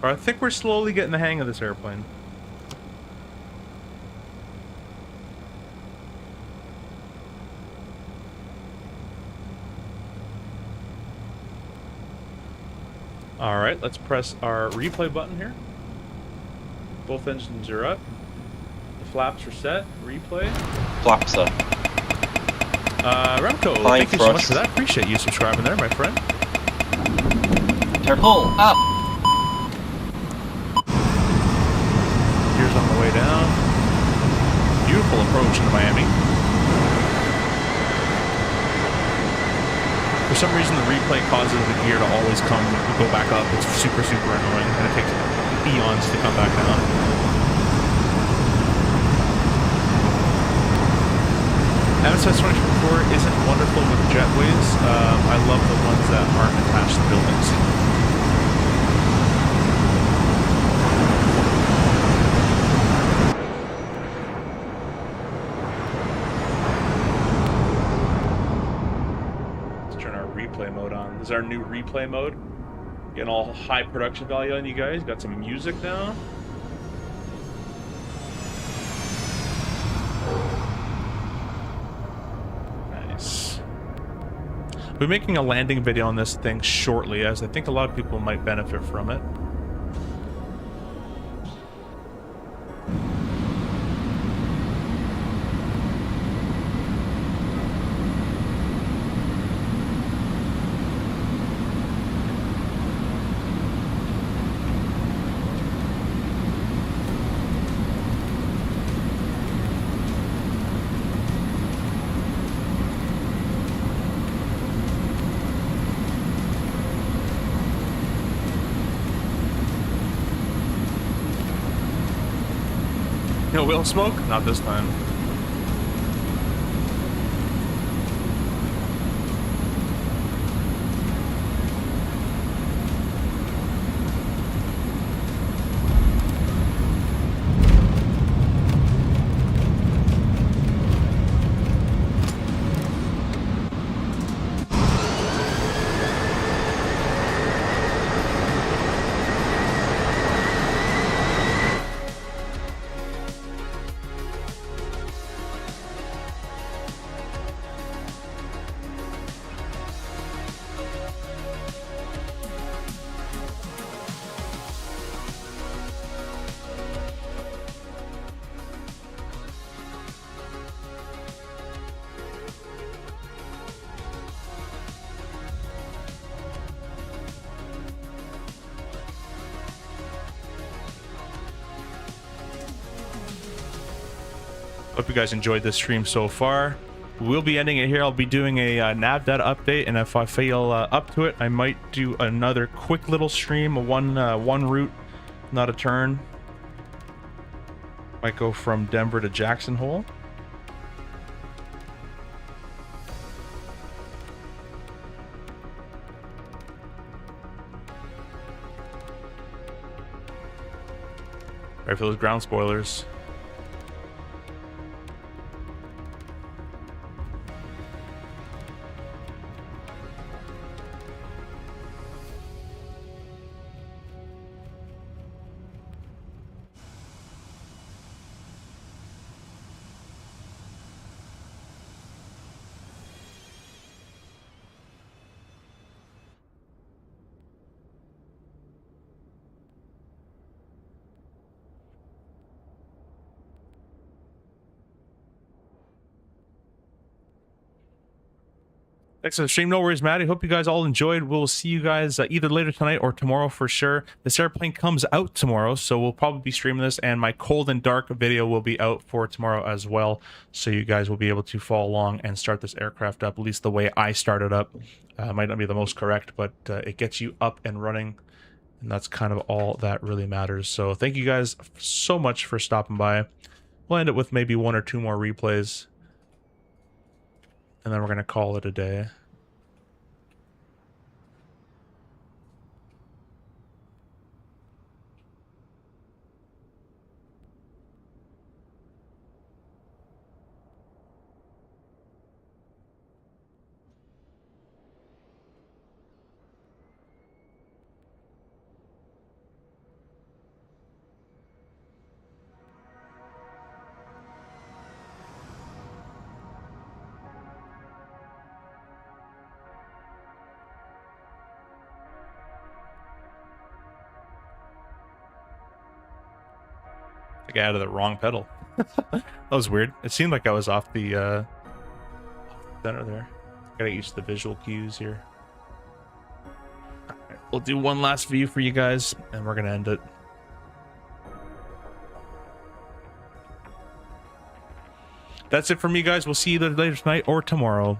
I think we're slowly getting the hang of this airplane. Alright, let's press our replay button here. Both engines are up. The flaps are set. Replay. Flaps are. Remco, thank you so much for that. Appreciate you subscribing there, my friend. Pull up. Gears on the way down. Beautiful approach into Miami. For some reason, the replay causes the gear to always go back up. It's super, super annoying, and it takes eons to come back down. MSFS 2024 isn't wonderful with jetways. I love the ones that aren't attached to buildings. Let's turn our replay mode on. This is our new replay mode. Getting all high production value on you guys. Got some music now. We'll be making a landing video on this thing shortly, as I think a lot of people might benefit from it. No wheel smoke? Not this time. Hope you guys enjoyed this stream so far. We'll be ending it here. I'll be doing a nav data update, and if I feel up to it, I might do another quick little stream, one route, not a turn. Might go from Denver to Jackson Hole. Right for those ground spoilers. Thanks for the stream. No worries, Maddie. Hope you guys all enjoyed. We'll see you guys either later tonight or tomorrow for sure. This airplane comes out tomorrow, so we'll probably be streaming this, and my cold and dark video will be out for tomorrow as well, so you guys will be able to follow along and start this aircraft up, at least the way I started up. Might not be the most correct, but it gets you up and running, and that's kind of all that really matters. So thank you guys so much for stopping by. We'll end it with maybe 1 or 2 more replays, and then we're going to call it a day. I got out of the wrong pedal. That was weird. It seemed like I was off the center there. Gotta use the visual cues here. Alright, we'll do one last view for you guys, and we're gonna end it. That's it for me, guys. We'll see you later tonight or tomorrow.